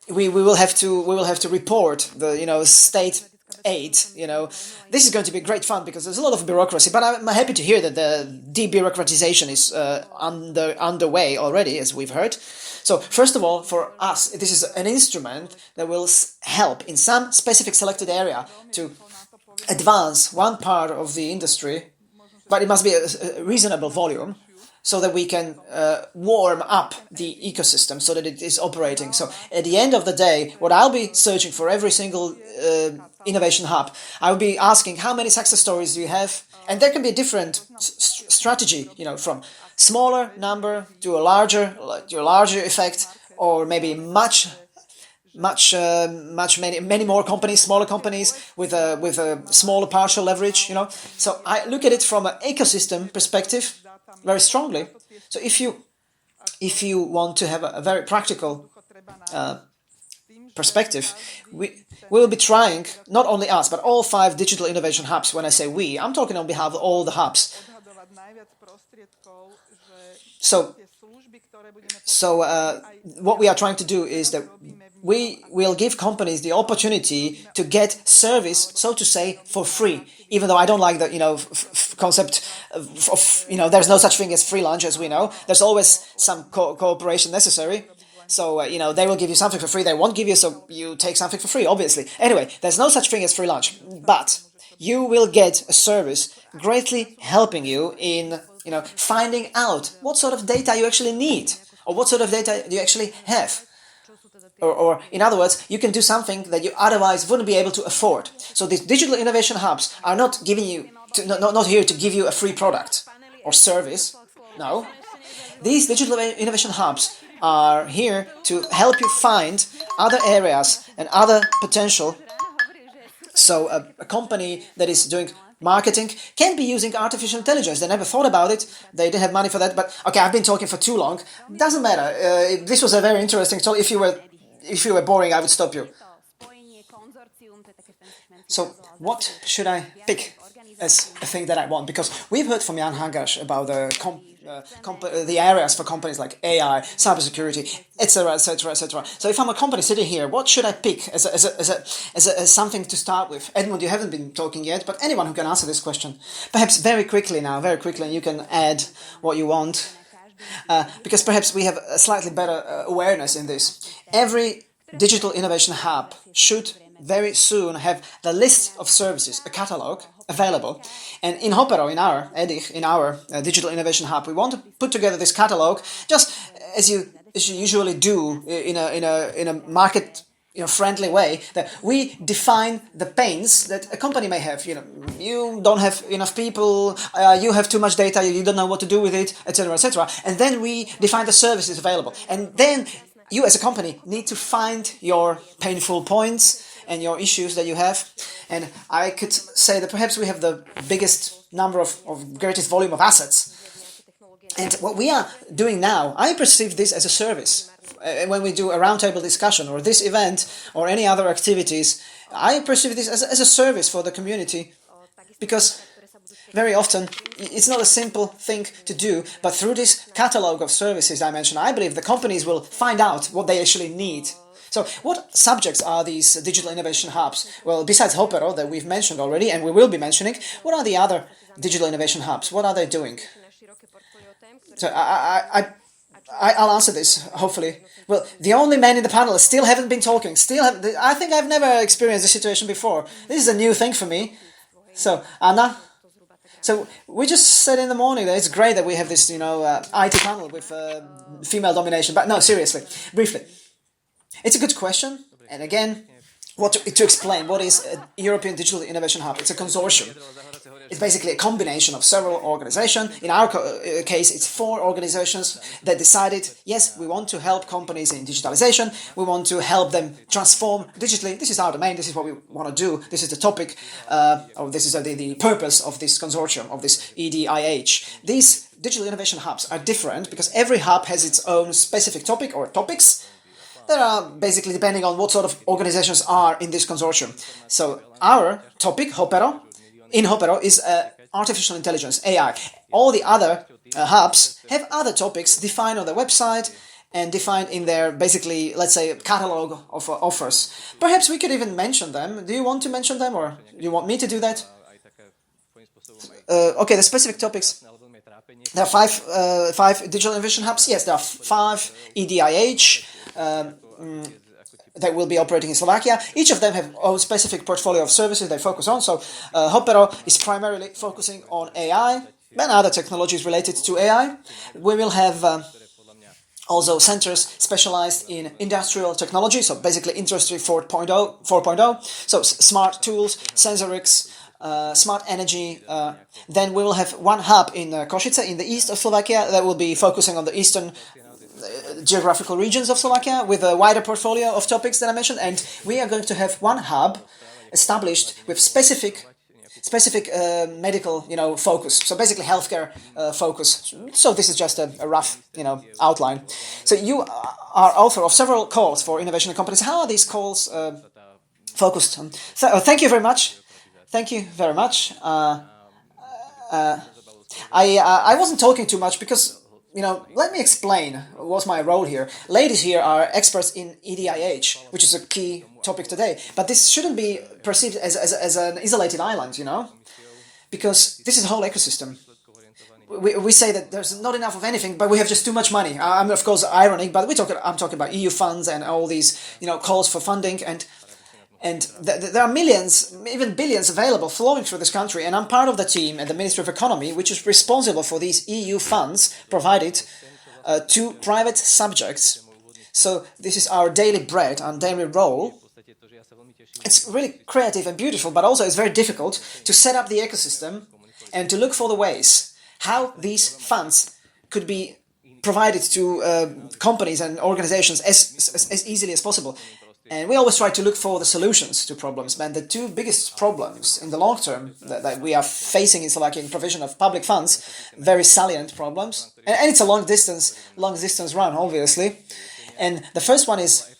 we will have to report the, you know, state aid. You know, this is going to be great fun because there's a lot of bureaucracy, but I'm happy to hear that the debureaucratization is underway already, as we've heard. So first of all, for us, this is an instrument that will help in some specific selected area to advance one part of the industry, but it must be a reasonable volume, so that we can warm up the ecosystem so that it is operating. So at the end of the day, what I'll be searching for every single innovation hub, I'll be asking how many success stories do you have? And there can be a different strategy, you know, from smaller number to a larger effect, or maybe many more companies, smaller companies with a smaller partial leverage, you know. So I look at it from an ecosystem perspective very strongly. So if you want to have a very practical perspective, we will be trying, not only us, but all 5 digital innovation hubs. When I say we, I'm talking on behalf of all the hubs. So what we are trying to do is that we will give companies the opportunity to get service, so to say, for free. Even though I don't like the, you know, concept of, you know, there's no such thing as free lunch, as we know. There's always some cooperation necessary. So, you know, they will give you something for free. They won't give you, so you take something for free, obviously. Anyway, there's no such thing as free lunch. But you will get a service greatly helping you in, you know, finding out what sort of data you actually need, or what sort of data you actually have. Or in other words, you can do something that you otherwise wouldn't be able to afford. So these digital innovation hubs are not giving you, not here to give you a free product or service. No. These digital innovation hubs are here to help you find other areas and other potential. So a company that is doing marketing can be using artificial intelligence. They never thought about it. They didn't have money for that. But okay, I've been talking for too long. Doesn't matter. This was a very interesting talk. If you were boring, I would stop you. So what should I pick? as a thing that I want, because we've heard from Jan Hangash about the areas for companies like AI, cybersecurity, etc., etc., etc. So if I'm a company sitting here, what should I pick as something to start with? Edmund, you haven't been talking yet, but anyone who can answer this question, perhaps very quickly, and you can add what you want, because perhaps we have a slightly better awareness in this. Every digital innovation hub should very soon have the list of services, a catalog, available. And in HOPERO, in our EDIH, in our Digital Innovation Hub, we want to put together this catalog, just as you usually do in a market friendly way, that we define the pains that a company may have. You don't have enough people, you have too much data, you don't know what to do with it, etc., etc. And then we define the services available. And then you as a company need to find your painful points and your issues that you have. And I could say that perhaps we have the biggest number of greatest volume of assets. And what we are doing now, I perceive this as a service. When we do a roundtable discussion or this event or any other activities, I perceive this as a service for the community, because very often it's not a simple thing to do, but through this catalog of services I mentioned, I believe the companies will find out what they actually need. So what subjects are these digital innovation hubs? Well, besides HOPERO that we've mentioned already and we will be mentioning, what are the other digital innovation hubs? What are they doing? So I'll answer this, hopefully. Well, the only men in the panel still haven't been talking. I think I've never experienced this situation before. This is a new thing for me. So, Anna? So we just said in the morning that it's great that we have this, IT panel with female domination. But no, seriously, briefly. It's a good question, and again, to explain what is a European Digital Innovation Hub. It's a consortium. It's basically a combination of several organizations. In our case, it's 4 organizations that decided, yes, we want to help companies in digitalization, we want to help them transform digitally. This is our domain, this is what we want to do, this is the topic, or this is the purpose of this consortium, of this EDIH. These digital innovation hubs are different because every hub has its own specific topic or topics that are basically depending on what sort of organizations are in this consortium. So our topic, HOPERO, in HOPERO is artificial intelligence, AI. All the other hubs have other topics defined on their website and defined in their, basically, let's say, catalog of offers. Perhaps we could even mention them. Do you want to mention them, or do you want me to do that? Okay, the specific topics. There are five digital innovation hubs. Yes, there are 5 EDIH that will be operating in Slovakia. Each of them have own specific portfolio of services they focus on. So HOPERO is primarily focusing on AI and other technologies related to AI. We will have also centers specialized in industrial technology, so basically Industry 4.0, so smart tools, sensorics, smart energy. Then we will have one hub in Košice in the east of Slovakia that will be focusing on the eastern geographical regions of Slovakia with a wider portfolio of topics that I mentioned, and we are going to have one hub established with specific medical focus, so basically healthcare focus. So this is just a rough outline. So you are author of several calls for innovation in companies. How are these calls focused on? Thank you very much. Thank you very much. I wasn't talking too much because let me explain what's my role here. Ladies here are experts in EDIH, which is a key topic today. But this shouldn't be perceived as an isolated island, because this is a whole ecosystem. We say that there's not enough of anything, but we have just too much money. I'm of course ironic, but I'm talking about EU funds and all these calls for funding, and there are millions, even billions available flowing through this country, and I'm part of the team at the Ministry of Economy, which is responsible for these EU funds provided to private subjects. So this is our daily bread, our daily role. It's really creative and beautiful, but also it's very difficult to set up the ecosystem and to look for the ways how these funds could be provided to companies and organizations as easily as possible. And we always try to look for the solutions to problems. And the 2 biggest problems in the long term that we are facing in Slovakia in provision of public funds, very salient problems. And it's a long distance run, obviously. And the first one is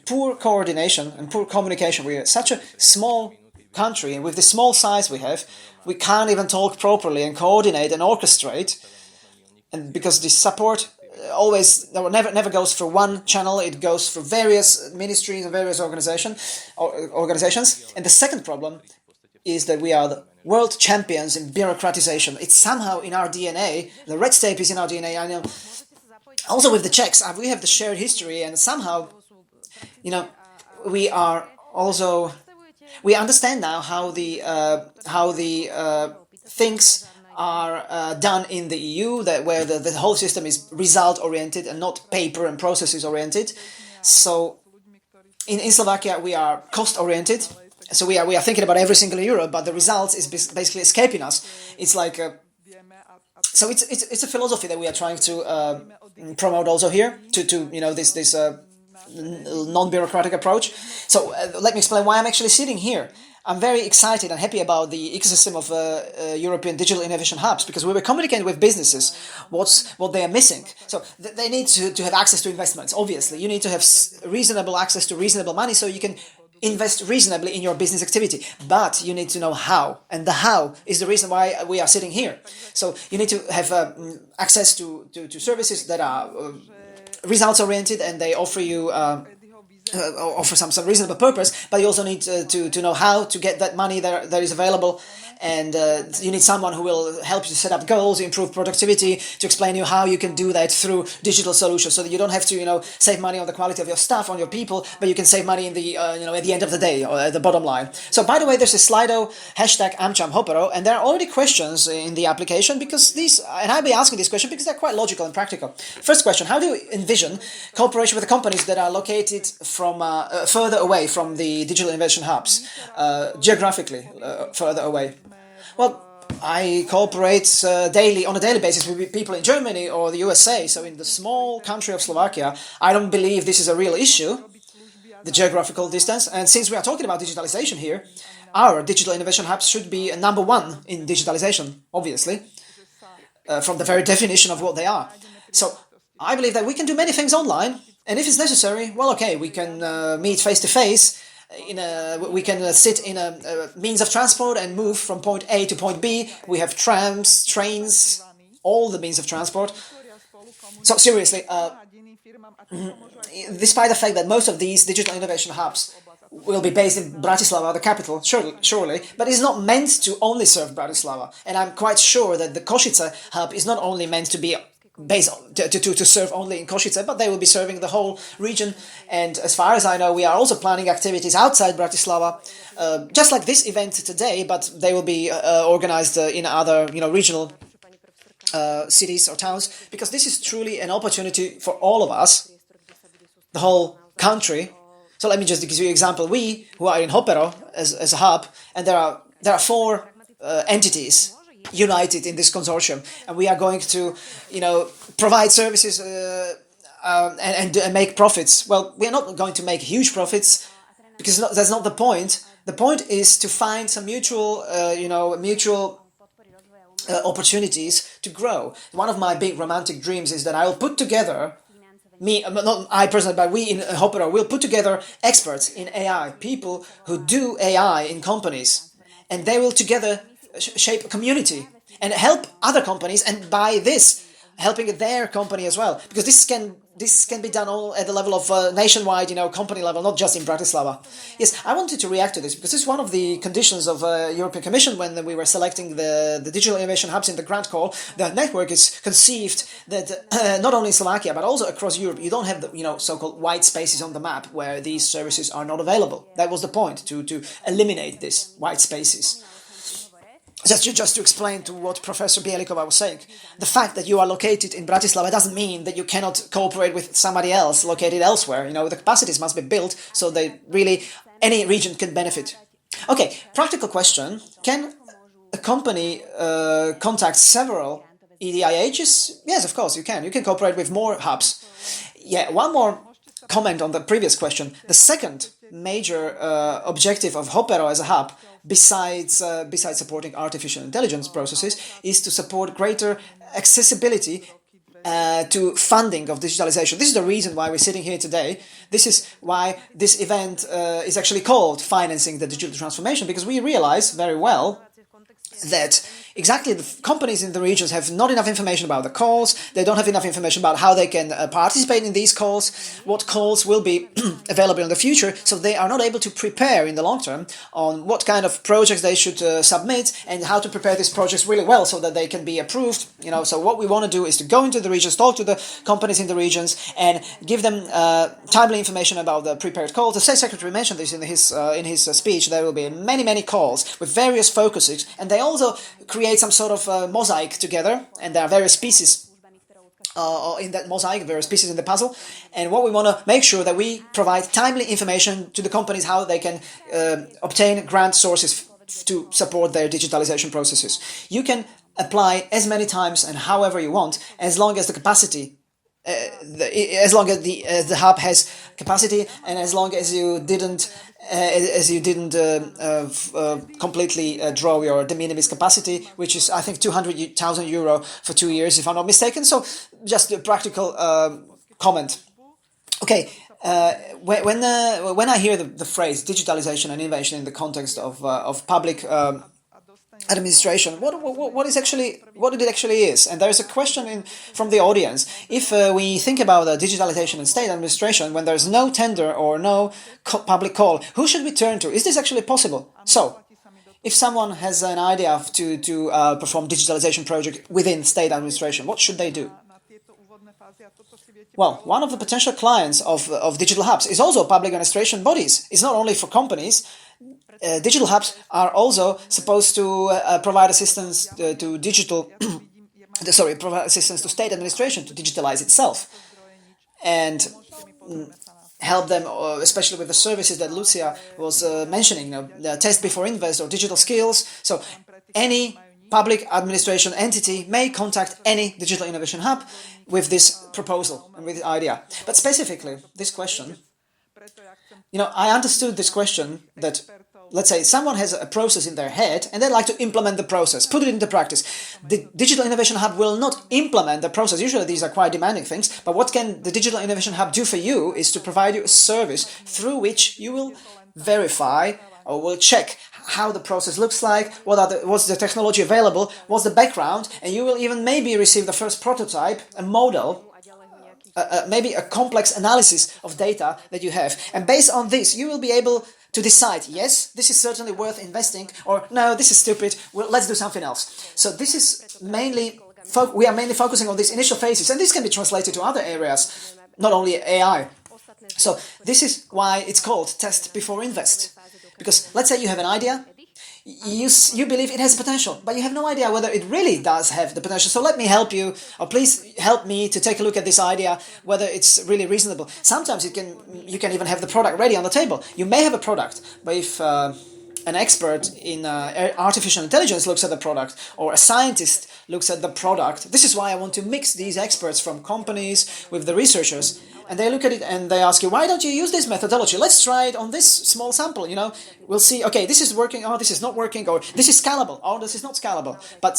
poor coordination and poor communication. We are such a small country, and with the small size we have, we can't even talk properly and coordinate and orchestrate, and because the support never goes through one channel, it goes through various ministries and various organizations. And the second problem is that we are the world champions in bureaucratization. It's somehow in our DNA. The red tape is in our DNA. I know. Also with the Czechs, we have the shared history, and somehow, we are also. We understand now how the things are done in the EU, where the whole system is result-oriented and not paper and processes-oriented. So in Slovakia, we are cost-oriented. So we are thinking about every single euro, but the results is basically escaping us. It's like so it's a philosophy that we are trying to promote also here to this non-bureaucratic approach. So let me explain why I'm actually sitting here. I'm very excited and happy about the ecosystem of European digital innovation hubs, because we were communicating with businesses what they are missing. So they need to have access to investments. Obviously, you need to have reasonable access to reasonable money so you can invest reasonably in your business activity. But you need to know how, and the how is the reason why we are sitting here. So you need to have access to services that are results oriented, and they offer you offer some reasonable purpose, but you also need to know how to get that money that is available, and you need someone who will help you to set up goals, improve productivity, to explain you how you can do that through digital solutions, so that you don't have to save money on the quality of your staff, on your people, but you can save money in the at the end of the day, or at the bottom line. So by the way, there's a Slido #AmChamHOPERO, and there are already questions in the application, because and I'll be asking this question because they're quite logical and practical. First question: how do you envision cooperation with the companies that are located from further away from the digital innovation hubs, geographically further away? Well, I cooperate on a daily basis with people in Germany or the USA. So in the small country of Slovakia, I don't believe this is a real issue, the geographical distance. And since we are talking about digitalization here, our digital innovation hubs should be number one in digitalization, obviously, from the very definition of what they are. So I believe that we can do many things online, and if it's necessary, well, okay, we can meet face to face. We can sit in a means of transport and move from point A to point B. We have trams, trains, all the means of transport. So seriously, despite the fact that most of these digital innovation hubs will be based in Bratislava, the capital, surely, but it's not meant to only serve Bratislava. And I'm quite sure that the Košice hub is not only meant to be based to serve only in Košice, but they will be serving the whole region. And as far as I know, we are also planning activities outside Bratislava, just like this event today, but they will be organized in other regional cities or towns, because this is truly an opportunity for all of us, the whole country. So let me just give you an example. We who are in HOPERO as a hub, and there are 4 entities united in this consortium, and we are going to provide services and make profits. Well, we are not going to make huge profits, because that's not the point. The point is to find some mutual opportunities to grow. One of my big romantic dreams is that I will put together not I personally, but we in HOPERO will put together experts in AI, people who do AI in companies, and they will together shape a community and help other companies, and by this helping their company as well, because this can be done all at the level of nationwide company level, not just in Bratislava. Yes, I wanted to react to this because this is one of the conditions of European Commission when we were selecting the digital innovation hubs in the grant call. The network is conceived that not only in Slovakia but also across Europe you don't have the so-called white spaces on the map where these services are not available. That was the point, to eliminate these white spaces. Just to explain to what Professor Bielikova was saying, the fact that you are located in Bratislava doesn't mean that you cannot cooperate with somebody else located elsewhere. The capacities must be built so that really any region can benefit. Okay, practical question. Can a company contact several EDIHs? Yes, of course, you can. You can cooperate with more hubs. Yeah, one more comment on the previous question. The second major objective of HOPERO as a hub, besides supporting artificial intelligence processes, is to support greater accessibility to funding of digitalization. This is the reason why we're sitting here today. This is why this event is actually called Financing the Digital Transformation, because we realize very well that exactly the companies in the regions have not enough information about the calls, they don't have enough information about how they can participate in these calls, what calls will be available in the future, so they are not able to prepare in the long term on what kind of projects they should submit and how to prepare these projects really well so that they can be approved. So what we want to do is to go into the regions, talk to the companies in the regions and give them timely information about the prepared calls. The State Secretary mentioned this in his speech. There will be many calls with various focuses, and they also create some sort of mosaic together, and there are various pieces in that mosaic, various pieces in the puzzle, and what we want to make sure that we provide timely information to the companies how they can obtain grant sources to support their digitalization processes. You can apply as many times and however you want, as long as the capacity as long as the hub has capacity, and as long as you didn't completely draw your de minimis capacity, which is I think 200,000 euro for 2 years, if I'm not mistaken. So just a practical comment. Okay, when I hear the phrase digitalization and innovation in the context of public administration, what it actually is, and there's a question from the audience. If we think about digitalization and state administration, when there's no tender or no public call, who should we turn to? Is this actually possible? So, if someone has an idea to perform digitalization project within state administration, what should they do? Well, one of the potential clients of digital hubs is also public administration bodies. It's not only for companies. Digital hubs are also supposed to provide assistance to provide assistance to state administration to digitalize itself, and help them, especially with the services that Lucia was mentioning, the test before invest or digital skills. So any public administration entity may contact any digital innovation hub with this proposal and with the idea. But specifically, this question, I understood this question that, let's say someone has a process in their head and they'd like to implement the process, put it into practice. The Digital Innovation Hub will not implement the process. Usually these are quite demanding things, but what can the Digital Innovation Hub do for you is to provide you a service through which you will verify or will check how the process looks like, what's the technology available, what's the background, and you will even maybe receive the first prototype, a model, maybe a complex analysis of data that you have. And based on this, you will be able to decide, yes, this is certainly worth investing, or no, this is stupid, well, let's do something else. So this is mainly, we are mainly focusing on these initial phases, and this can be translated to other areas, not only AI. So this is why it's called test before invest. Because let's say you have an idea, you believe it has potential, but you have no idea whether it really does have the potential. So let me help you, or please help me to take a look at this idea, whether it's really reasonable. Sometimes you can even have the product ready on the table. You may have a product, but if an expert in artificial intelligence looks at the product, or a scientist looks at the product, this is why I want to mix these experts from companies with the researchers. And they look at it and they ask you, why don't you use this methodology? Let's try it on this small sample, We'll see, okay, this is working, or this is not working, or this is scalable, or this is not scalable. But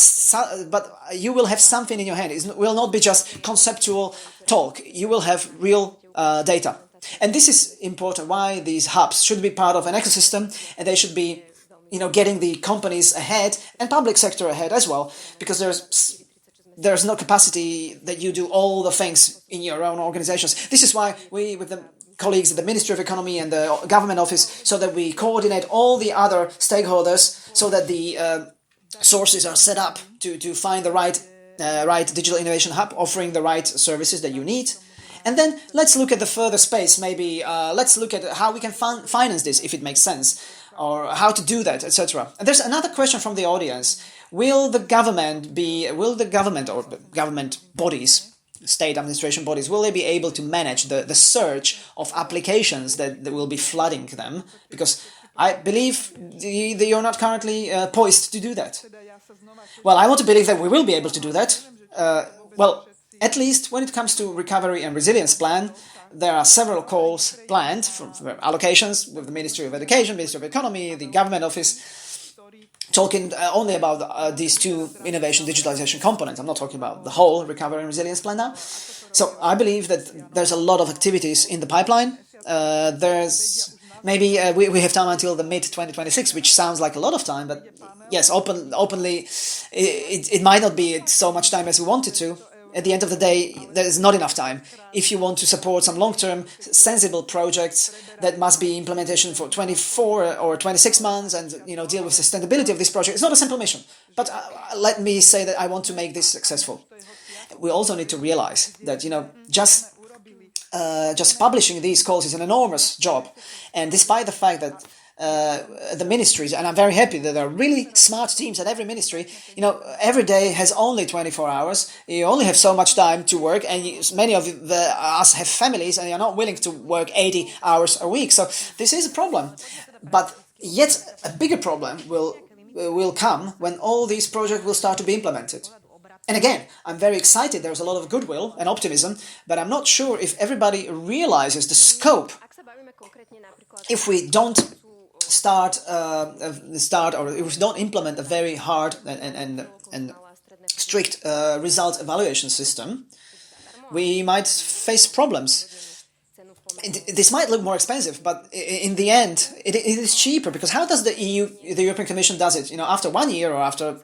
you will have something in your hand. It will not be just conceptual talk. You will have real data. And this is important, why these hubs should be part of an ecosystem, and they should be, getting the companies ahead and public sector ahead as well, because there's no capacity that you do all the things in your own organizations. This is why we, with the colleagues at the Ministry of Economy and the Government Office, so that we coordinate all the other stakeholders, so that the sources are set up to find the right digital innovation hub, offering the right services that you need. And then let's look at the further space. Maybe let's look at how we can finance this, if it makes sense, or how to do that, etc. And there's another question from the audience. Will the government or the government bodies, state administration bodies, will they be able to manage the surge of applications that will be flooding them? Because I believe they are not currently poised to do that. Well, I want to believe that we will be able to do that. At least when it comes to recovery and resilience plan, there are several calls planned for allocations with the Ministry of Education, Ministry of Economy, the Government Office, talking only about these two innovation digitalization components. I'm not talking about the whole recovery and resilience plan now. So I believe that there's a lot of activities in the pipeline. There's maybe we have time until the mid-2026, which sounds like a lot of time, but yes, openly, it might not be so much time as we wanted to. At the end of the day, there is not enough time. If you want to support some long-term, sensible projects that must be implementation for 24 or 26 months and deal with sustainability of this project, it's not a simple mission. But let me say that I want to make this successful. We also need to realize that just publishing these calls is an enormous job, and despite the fact that the ministries, and I'm very happy that there are really smart teams at every ministry. Every day has only 24 hours. You only have so much time to work, and many of us have families, and you're not willing to work 80 hours a week. So this is a problem. But yet a bigger problem will come when all these projects will start to be implemented. And again, I'm very excited. There's a lot of goodwill and optimism, but I'm not sure if everybody realizes the scope. If we don't start or if we don't implement a very hard and strict result evaluation system, we might face problems. This might look more expensive, but in the end, it is cheaper, because how does the European Commission does it? After 1 year or after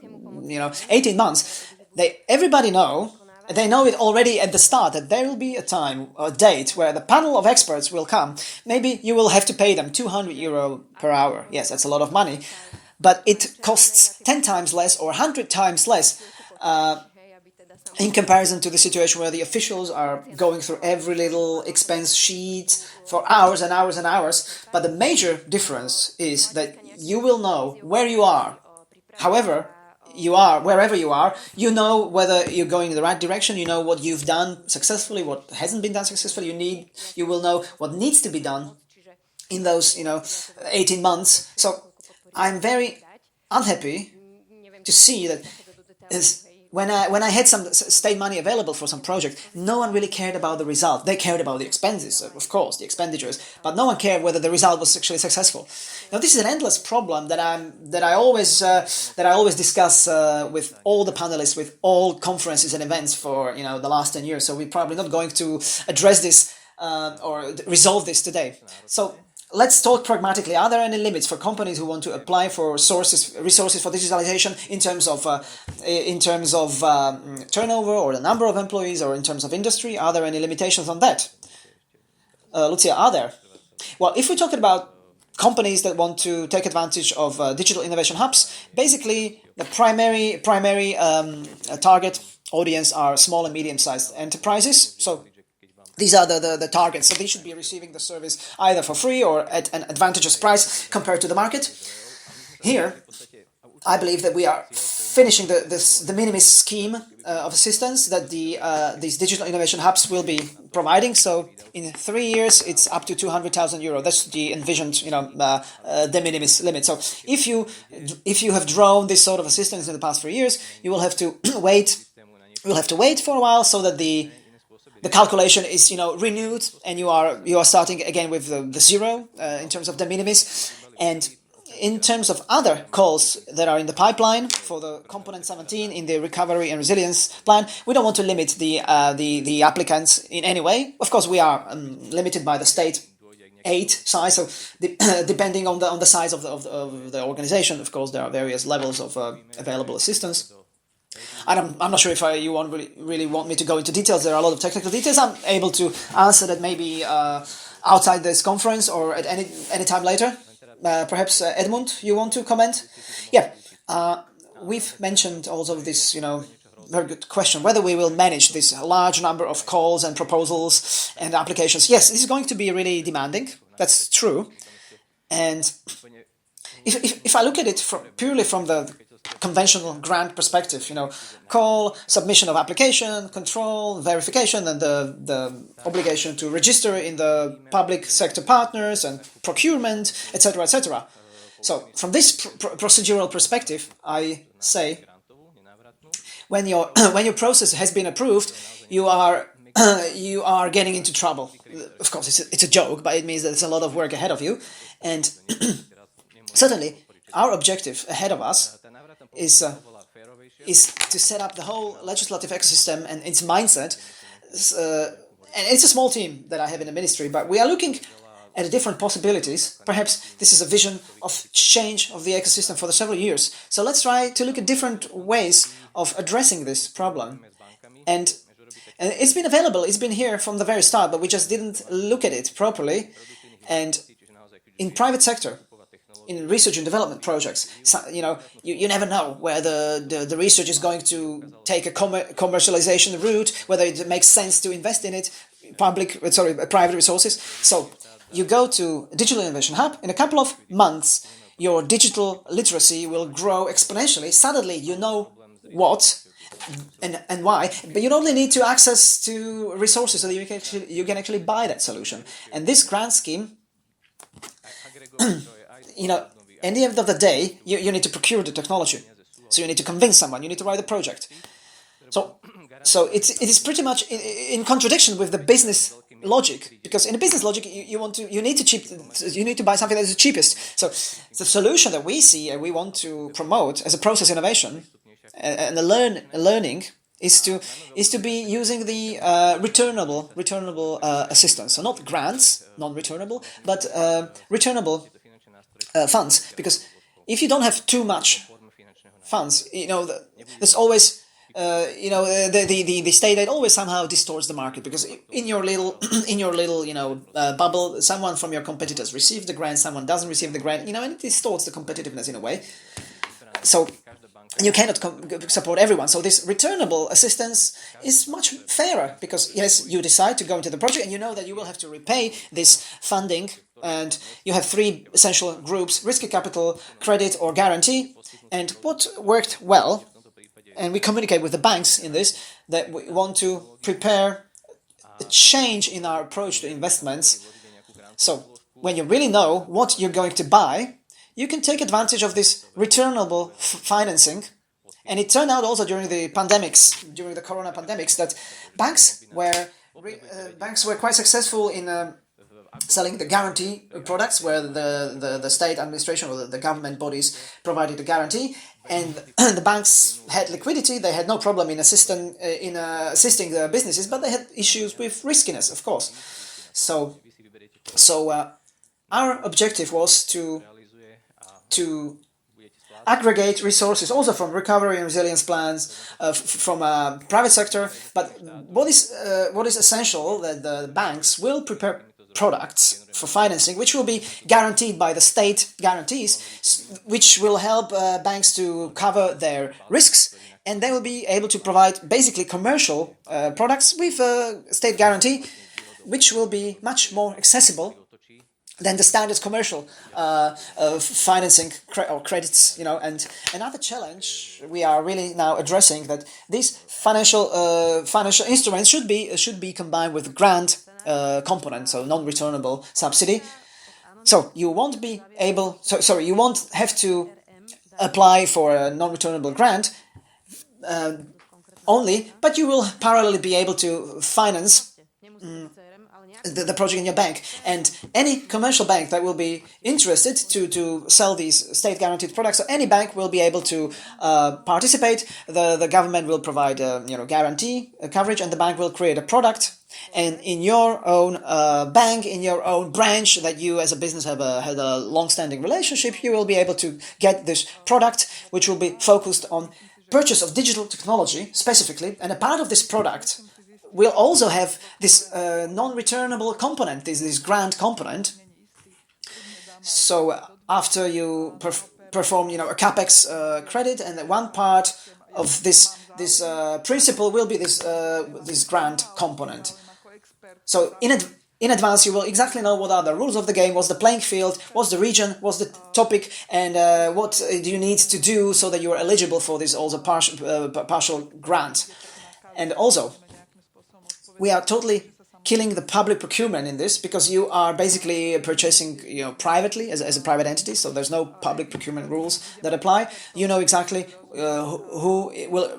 18 months, they know it already at the start that there will be a time or a date where the panel of experts will come. Maybe you will have to pay them €200 per hour. Yes, that's a lot of money, but it costs 10 times less or 100 times less in comparison to the situation where the officials are going through every little expense sheet for hours and hours and hours. But the major difference is that you will know where you are. However, wherever you are, you know whether you're going in the right direction, you know what you've done successfully, what hasn't been done successfully, you will know what needs to be done in those, 18 months. So I'm very unhappy to see that when I had some state money available for some project, no one really cared about the result. They cared about the expenses, of course, the expenditures, but no one cared whether the result was actually successful. Now, this is an endless problem that I always discuss with all the panelists, with all conferences and events for the last 10 years. So we're probably not going to address this or resolve this today. So let's talk pragmatically. Are there any limits for companies who want to apply for resources for digitalization in terms of turnover or the number of employees, or in terms of industry? Are there any limitations on that? Lucia, are there? Well, if we're talking about companies that want to take advantage of digital innovation hubs, basically the primary target audience are small and medium-sized enterprises. So these are the targets. So they should be receiving the service either for free or at an advantageous price compared to the market. Here, I believe that we are finishing the de minimis scheme of assistance that these digital innovation hubs will be providing. So in 3 years, it's up to €200,000. That's the envisioned, de minimis limit. So if you have drawn this sort of assistance in the past 3 years, you will have to wait. You'll have to wait for a while so that the calculation is renewed, and you are starting again with the zero in terms of de minimis. And in terms of other calls that are in the pipeline for the component 17 in the recovery and resilience plan, we don't want to limit the applicants in any way. Of course, we are limited by the state aid size. So depending on the size of the organization, of course, there are various levels of available assistance. I'm not sure if you really want me to go into details. There are a lot of technical details. I'm able to answer that maybe outside this conference or at any time later. Perhaps Edmund, you want to comment? Yeah, we've mentioned also this, very good question, whether we will manage this large number of calls and proposals and applications. Yes, this is going to be really demanding. That's true. And if I look at it purely from the conventional grant perspective, call, submission of application, control, verification, and the obligation to register in the public sector partners and procurement, etc., etc. So from this procedural perspective, I say when your process has been approved, you are getting into trouble. Of course, it's a joke, but it means that there's a lot of work ahead of you, and certainly our objective ahead of us is to set up the whole legislative ecosystem and its mindset. And it's a small team that I have in the ministry, but we are looking at different possibilities. Perhaps this is a vision of change of the ecosystem for the several years. So let's try to look at different ways of addressing this problem. And it's been available, it's been here from the very start, but we just didn't look at it properly. And in private sector, in research and development projects, you never know where the research is going to take a commercialization route, whether it makes sense to invest in it, private resources. So you go to Digital Innovation Hub, in a couple of months, your digital literacy will grow exponentially. Suddenly you know what and why, but you only need to access to resources so that you can actually buy that solution. And this grant scheme, at the end of the day, you need to procure the technology. So you need to convince someone, you need to write a project. So it is pretty much in contradiction with the business logic, because in the business logic you need to buy something that is the cheapest. So the solution that we see and we want to promote as a process innovation and the learning is to be using the returnable assistance. So not grants, non-returnable, but returnable funds. Because if you don't have too much funds, there's always the state aid always somehow distorts the market, because in your little bubble, someone from your competitors receives the grant, someone doesn't receive the grant, and it distorts the competitiveness in a way. So you cannot support everyone. So this returnable assistance is much fairer, because yes, you decide to go into the project and you know that you will have to repay this funding, and you have three essential groups: risky capital, credit, or guarantee. And what worked well, and we communicate with the banks in this, that we want to prepare a change in our approach to investments. So when you really know what you're going to buy, you can take advantage of this returnable financing. And it turned out also during the corona pandemics, that banks were quite successful in selling the guarantee products, where the state administration or the government bodies provided a guarantee, and the banks had liquidity. They had no problem in assisting the businesses, but they had issues with riskiness, of course. So our objective was to aggregate resources also from recovery and resilience plans, from private sector. But what is essential, that the banks will prepare products for financing which will be guaranteed by the state guarantees, which will help banks to cover their risks, and they will be able to provide basically commercial products with a state guarantee, which will be much more accessible than the standard commercial financing or credits. And another challenge we are really now addressing, that these financial instruments should be combined with grant component, so non-returnable subsidy. So you won't have to apply for a non-returnable grant only, but you will parallelly be able to finance the project in your bank. And any commercial bank that will be interested to sell these state-guaranteed products, so any bank will be able to participate. The government will provide guarantee coverage, and the bank will create a product. And in your own bank, in your own branch that you as a business had a long-standing relationship, you will be able to get this product, which will be focused on purchase of digital technology specifically. And a part of this product will also have this non-returnable component, this grant component. So after you perform, a capex credit, and then one part of this principle will be this grant component. So in advance, you will exactly know what are the rules of the game, what's the playing field, what's the region, what's the topic, and what do you need to do so that you are eligible for this also partial grant. And also, we are totally killing the public procurement in this, because you are basically purchasing privately as a private entity, so there's no public procurement rules that apply. You know exactly who will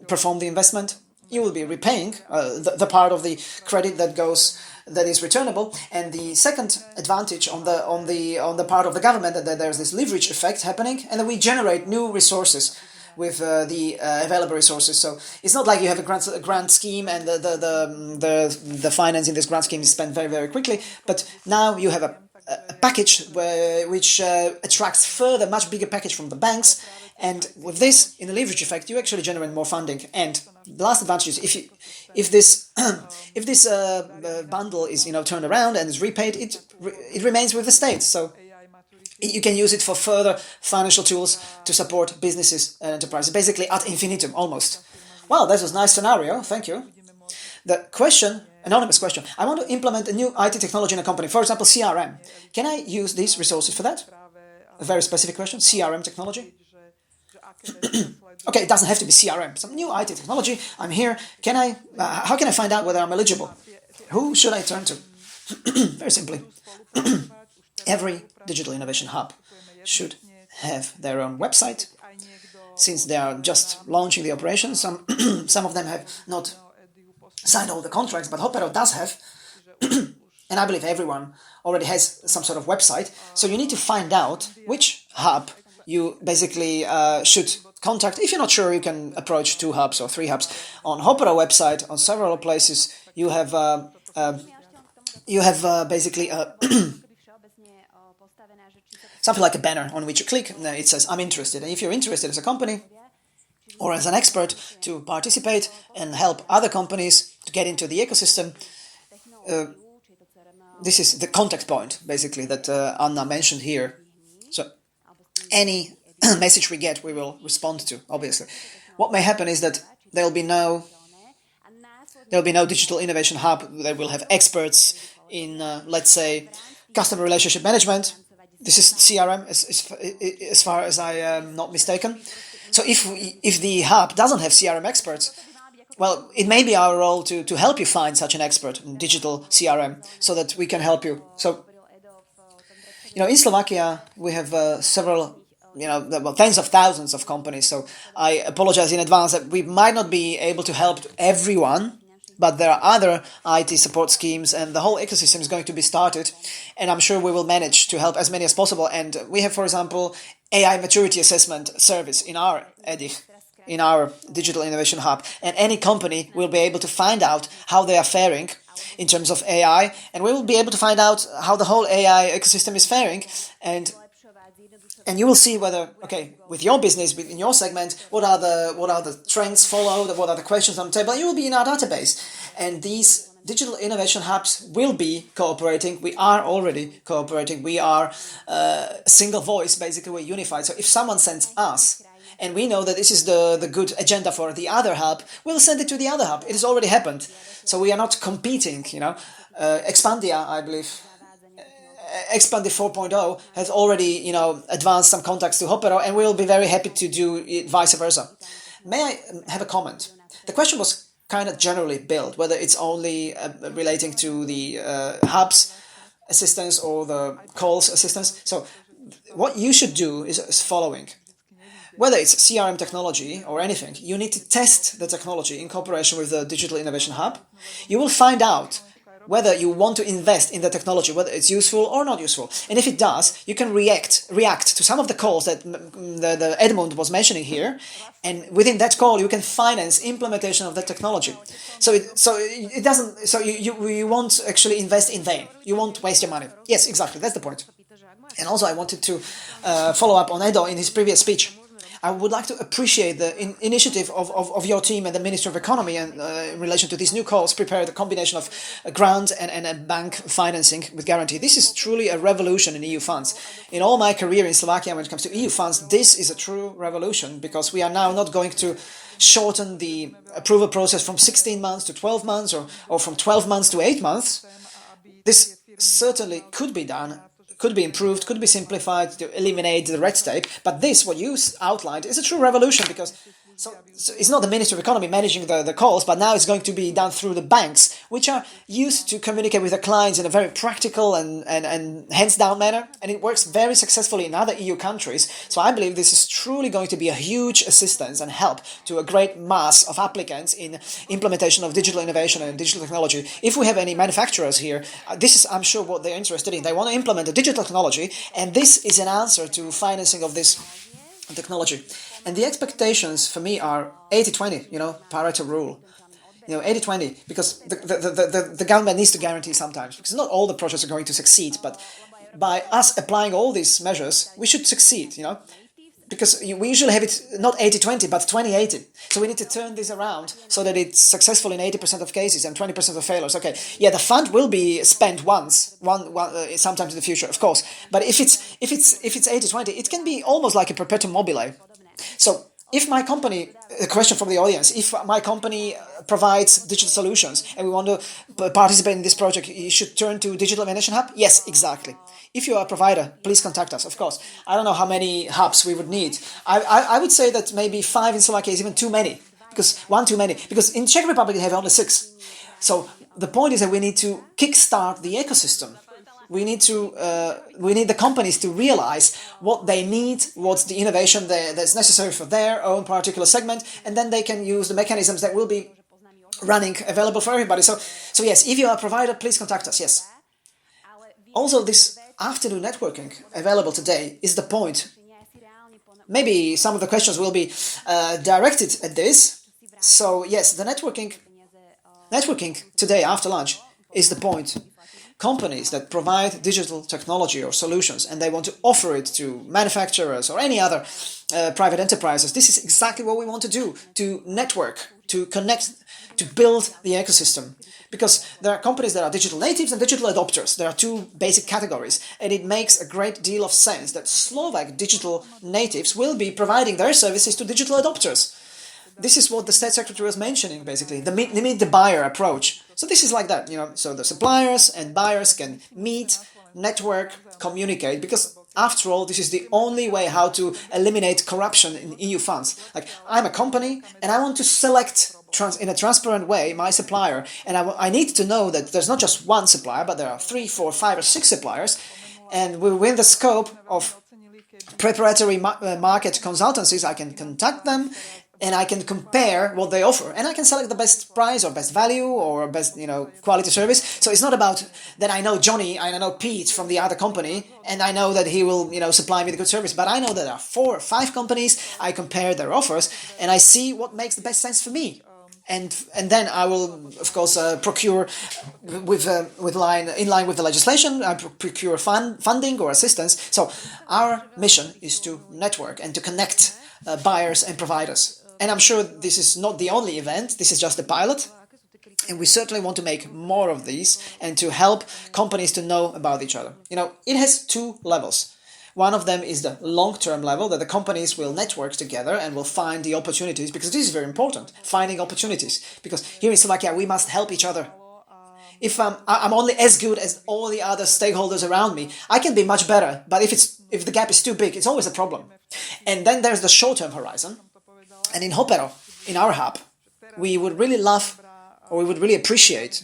perform the investment. You will be repaying the part of the credit that is returnable. And the second advantage on the part of the government, that there's this leverage effect happening, and that we generate new resources with the available resources. So it's not like you have a grant scheme and the finance in this grant scheme is spent very, very quickly, but now you have a package which attracts further, much bigger package from the banks, and with this, in a leverage effect, you actually generate more funding. And the last advantage is if this bundle is turned around and is repaid, it remains with the state. So you can use it for further financial tools to support businesses and enterprises, basically ad infinitum, almost. Well, that was a nice scenario, thank you. The question, anonymous question, I want to implement a new IT technology in a company, for example, CRM. Can I use these resources for that? A very specific question, CRM technology. Okay, it doesn't have to be CRM, some new IT technology, I'm here, how can I find out whether I'm eligible? Who should I turn to? Very simply. Every digital innovation hub should have their own website. Since they are just launching the operation, some of them have not signed all the contracts, but HOPERO does have, and I believe everyone already has some sort of website. So you need to find out which hub you basically should contact. If you're not sure, you can approach 2 hubs or 3 hubs. On HOPERO website, on several places, you have basically something like a banner on which you click. It says, I'm interested. And if you're interested as a company or as an expert to participate and help other companies to get into the ecosystem, this is the contact point, basically, that Anna mentioned here. So any message we get, we will respond to, obviously. What may happen is that there will be no digital innovation hub. They will have experts in, let's say, customer relationship management. This is CRM, as far as I am not mistaken. So if the hub doesn't have CRM experts, well, it may be our role to help you find such an expert in digital CRM so that we can help you. So, in Slovakia, we have several, tens of thousands of companies. So I apologize in advance that we might not be able to help everyone, but there are other IT support schemes and the whole ecosystem is going to be started, and I'm sure we will manage to help as many as possible. And we have, for example, AI maturity assessment service in our EDIH, in our Digital Innovation Hub, and any company will be able to find out how they are faring in terms of AI, and we will be able to find out how the whole AI ecosystem is faring, and you will see whether, okay, with your business, in your segment, what are the trends followed, what are the questions on the table. You will be in our database, and these digital innovation hubs will be cooperating. We are already cooperating. We are a single voice, basically. We're unified. So if someone sends us, and we know that this is the good agenda for the other hub, we'll send it to the other hub. It has already happened. So we are not competing. Expandia, I believe. Expandi 4.0 has already, advanced some contacts to HOPERO, and we'll be very happy to do it vice versa. May I have a comment? The question was kind of generally built, whether it's only relating to the hubs assistance or the calls assistance. So what you should do is following. Whether it's CRM technology or anything, you need to test the technology in cooperation with the Digital Innovation Hub. You will find out whether you want to invest in the technology, whether it's useful or not useful. And if it does, you can react to some of the calls that the Edmund was mentioning here, and within that call you can finance implementation of the technology. So you won't actually invest in vain. You won't waste your money. Yes, exactly, that's the point. And also I wanted to follow up on Edo in his previous speech. I would like to appreciate the initiative of your team and the Ministry of Economy and in relation to these new calls, prepare the combination of grant and bank financing with guarantee. This is truly a revolution in EU funds. In all my career in Slovakia, when it comes to EU funds, this is a true revolution, because we are now not going to shorten the approval process from 16 months to 12 months or from 12 months to 8 months. This certainly could be done, could be improved, could be simplified to eliminate the red tape. But this, what you outlined, is a true revolution, because so it's not the Ministry of Economy managing the calls, but now it's going to be done through the banks, which are used to communicate with their clients in a very practical and hands-down manner, and it works very successfully in other EU countries. So I believe this is truly going to be a huge assistance and help to a great mass of applicants in implementation of digital innovation and digital technology. If we have any manufacturers here, this is, I'm sure, what they're interested in. They want to implement a digital technology, and this is an answer to financing of this technology. And the expectations for me are 80-20, Pareto rule. 80-20, because the government needs to guarantee sometimes, because not all the projects are going to succeed, but by us applying all these measures, we should succeed, because we usually have it not 80-20, but 20-80. So we need to turn this around so that it's successful in 80% of cases and 20% of failures. Okay, yeah, the fund will be spent sometimes in the future, of course. But if it's 80-20, it can be almost like a perpetuum mobile. So if my company, a question from the audience, if my company provides digital solutions and we want to participate in this project, you should turn to Digital Innovation Hub? Yes, exactly. If you are a provider, please contact us, of course. I don't know how many hubs we would need. I would say that maybe 5 in Slovakia is even too many, because too many. Because in Czech Republic, they have only 6. So the point is that we need to kickstart the ecosystem. We need the companies to realize what they need, what's the innovation that's necessary for their own particular segment, and then they can use the mechanisms that will be running available for everybody. So yes, if you are a provider, please contact us. Yes. Also, this afternoon networking available today is the point. Maybe some of the questions will be directed at this. So yes, the networking today after lunch is the point. Companies that provide digital technology or solutions and they want to offer it to manufacturers or any other private enterprises, this is exactly what we want to do, to network, to connect, to build the ecosystem. Because there are companies that are digital natives and digital adopters. There are 2 basic categories, and it makes a great deal of sense that Slovak digital natives will be providing their services to digital adopters. This is what the State Secretary was mentioning, basically, the meet the buyer approach. So this is like that, so the suppliers and buyers can meet, network, communicate, because after all, this is the only way how to eliminate corruption in EU funds. Like, I'm a company and I want to select in a transparent way my supplier, and I need to know that there's not just one supplier, but there are 3, 4, 5 or 6 suppliers, and within the scope of preparatory market consultancies, I can contact them and I can compare what they offer, and I can select the best price or best value or best quality service. So it's not about that I know Johnny, I know Pete from the other company, and I know that he will supply me the good service. But I know that there are 4 or 5 companies. I compare their offers and I see what makes the best sense for me. And then I will, of course, procure in line with the legislation. I procure funding or assistance. So our mission is to network and to connect buyers and providers. And I'm sure this is not the only event. This is just a pilot. And we certainly want to make more of these and to help companies to know about each other. It has 2 levels. One of them is the long-term level, that the companies will network together and will find the opportunities, because this is very important, finding opportunities. Because here in Slovakia, we must help each other. If I'm only as good as all the other stakeholders around me, I can be much better. But if the gap is too big, it's always a problem. And then there's the short-term horizon. And in HOPERO, in our hub, we would really love, or we would really appreciate,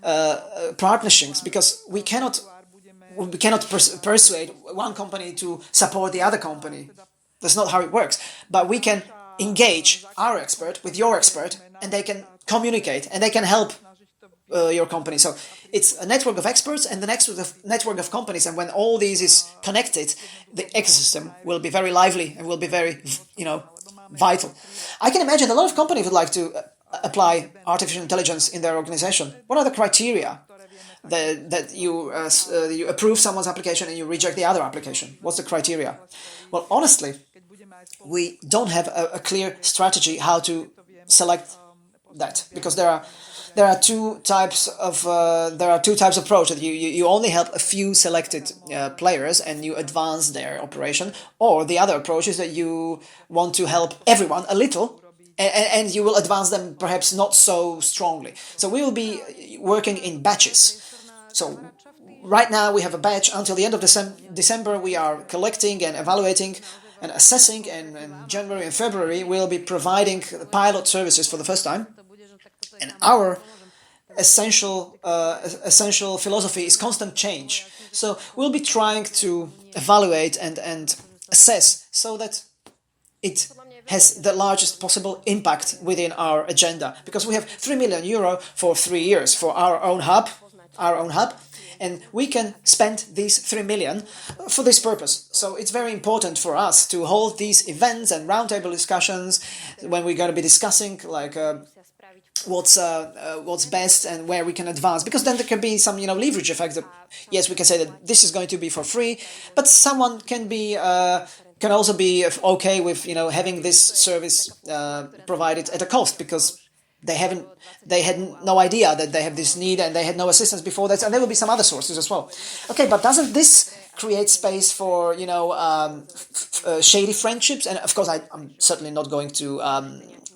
partnerships, because we cannot persuade one company to support the other company. That's not how it works. But we can engage our expert with your expert, and they can communicate and they can help your company. So it's a network of experts and the next network of companies. And when all these is connected, the ecosystem will be very lively and will be very, vital. I can imagine a lot of companies would like to apply artificial intelligence in their organization. What are the criteria that you approve someone's application and you reject the other application? What's the criteria? Well, honestly, we don't have a clear strategy how to select that, because there are 2 types of approach. You only help a few selected players and you advance their operation, or the other approach is that you want to help everyone a little, and you will advance them perhaps not so strongly. So we will be working in batches. So right now we have a batch until the end of December. We are collecting and evaluating and assessing, and in January and February we'll be providing pilot services for the first time. And our essential philosophy is constant change. So we'll be trying to evaluate and assess so that it has the largest possible impact within our agenda. Because we have €3 million for 3 years for our own hub, And we can spend these 3 million for this purpose. So it's very important for us to hold these events and roundtable discussions when we're going to be discussing like what's best and where we can advance, because then there can be some leverage effect that yes, we can say that this is going to be for free, but someone can also be okay with having this service provided at a cost, because they had no idea that they have this need and they had no assistance before that, and there will be some other sources as well. Okay, but doesn't this create space for shady friendships? And of course I'm certainly not going to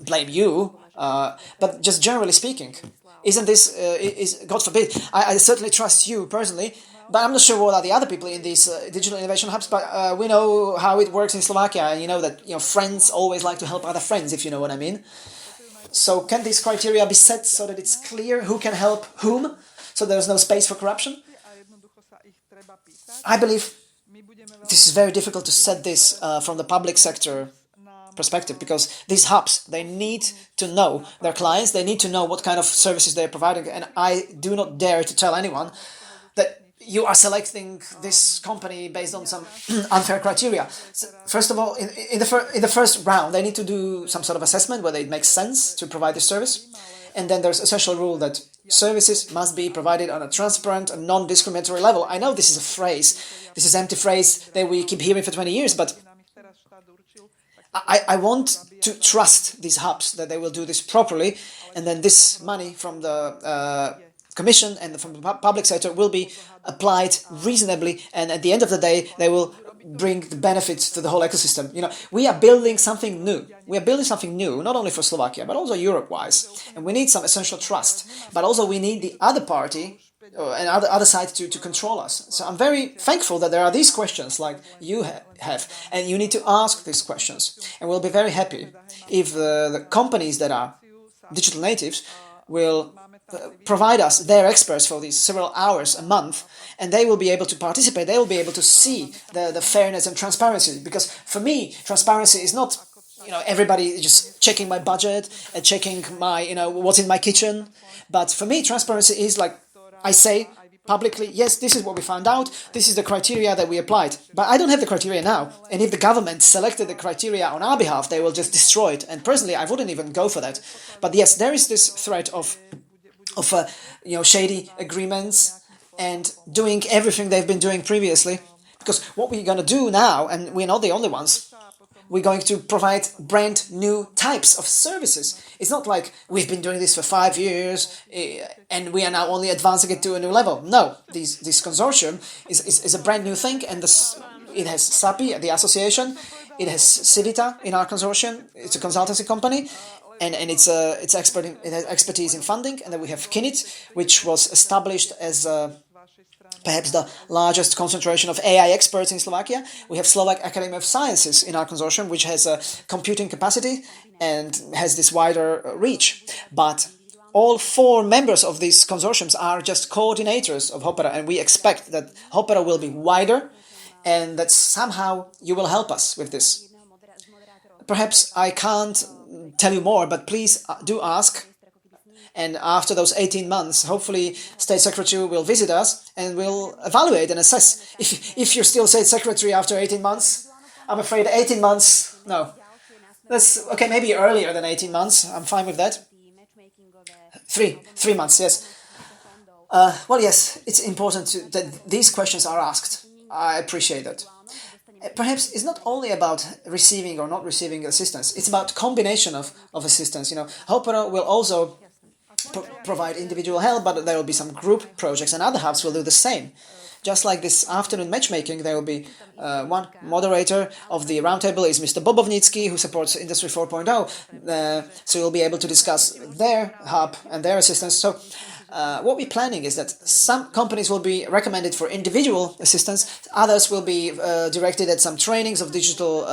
blame you, but just generally speaking, isn't this is God forbid, I certainly trust you personally, but I'm not sure what are the other people in these digital innovation hubs, but we know how it works in Slovakia, and that friends always like to help other friends, if you know what I mean. So can these criteria be set so that it's clear who can help whom, so there's no space for corruption? I believe this is very difficult to set this from the public sector perspective, because these hubs, they need to know their clients, they need to know what kind of services they're providing, and I do not dare to tell anyone that you are selecting this company based on some unfair criteria. So first of all, in the first round, they need to do some sort of assessment whether it makes sense to provide this service, and then there's a special rule that services must be provided on a transparent and non-discriminatory level. I know this is a phrase, this is an empty phrase that we keep hearing for 20 years, but I want to trust these hubs that they will do this properly, and then this money from the Commission and from the public sector will be applied reasonably, and at the end of the day they will bring the benefits to the whole ecosystem. We are building something new. We are building something new, not only for Slovakia, but also Europe-wise. And we need some essential trust. But also we need the other party and other side to control us. So I'm very thankful that there are these questions like you have, and you need to ask these questions. And we'll be very happy if the companies that are digital natives will provide us their experts for these several hours a month, and they will be able to participate, they will be able to see the fairness and transparency. Because for me, transparency is not everybody just checking my budget and checking my what's in my kitchen, but for me transparency is like I say publicly, yes, this is what we found out, this is the criteria that we applied, but I don't have the criteria now, and if the government selected the criteria on our behalf, they will just destroy it, and personally I wouldn't even go for that. But yes, there is this threat of shady agreements and doing everything they've been doing previously, because what we're going to do now, and we're not the only ones, we're going to provide brand new types of services. It's not like we've been doing this for 5 years and we are now only advancing it to a new level. No, this consortium is a brand new thing, and it has SAPI, the association, it has Civita in our consortium, it's a consultancy company, and it has expertise in funding, and then we have Kinit, which was established as perhaps the largest concentration of AI experts in Slovakia. We have Slovak Academy of Sciences in our consortium, which has a computing capacity and has this wider reach. But all 4 members of these consortiums are just coordinators of HOPERO, and we expect that HOPERO will be wider and that somehow you will help us with this. Perhaps I can't tell you more, but please do ask. And after those 18 months, hopefully State Secretary will visit us and will evaluate and assess. If you're still State Secretary after 18 months, I'm afraid 18 months, no. That's okay, maybe earlier than 18 months, I'm fine with that. 3 months, yes. Well, yes, it's important that these questions are asked. I appreciate that. Perhaps it's not only about receiving or not receiving assistance, it's about combination of assistance. HOPERO will also provide individual help, but there will be some group projects, and other hubs will do the same. Just like this afternoon matchmaking, there will be one moderator of the roundtable is Mr. Bobovnitsky, who supports Industry 4.0, so you'll be able to discuss their hub and their assistance. So what we're planning is that some companies will be recommended for individual assistance, others will be directed at some trainings of digital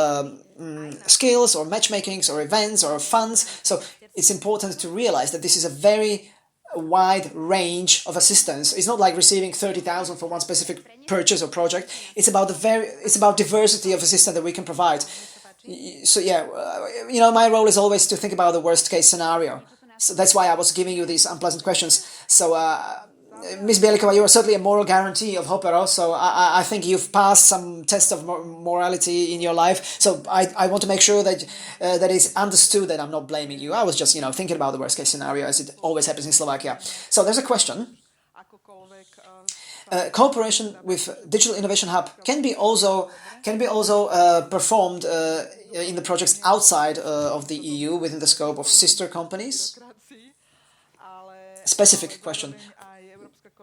skills or matchmakings or events or funds. So it's important to realize that this is a very wide range of assistance. It's not like receiving 30,000 for one specific purchase or project. It's about diversity of assistance that we can provide. So yeah, my role is always to think about the worst case scenario. So that's why I was giving you these unpleasant questions. So Ms. Bielikova, you are certainly a moral guarantee of HOPERO, so I think you've passed some test of morality in your life. So I want to make sure that that is understood that I'm not blaming you. I was just, thinking about the worst case scenario, as it always happens in Slovakia. So there's a question. Cooperation with Digital Innovation Hub can be also performed in the projects outside of the EU within the scope of sister companies. Specific question.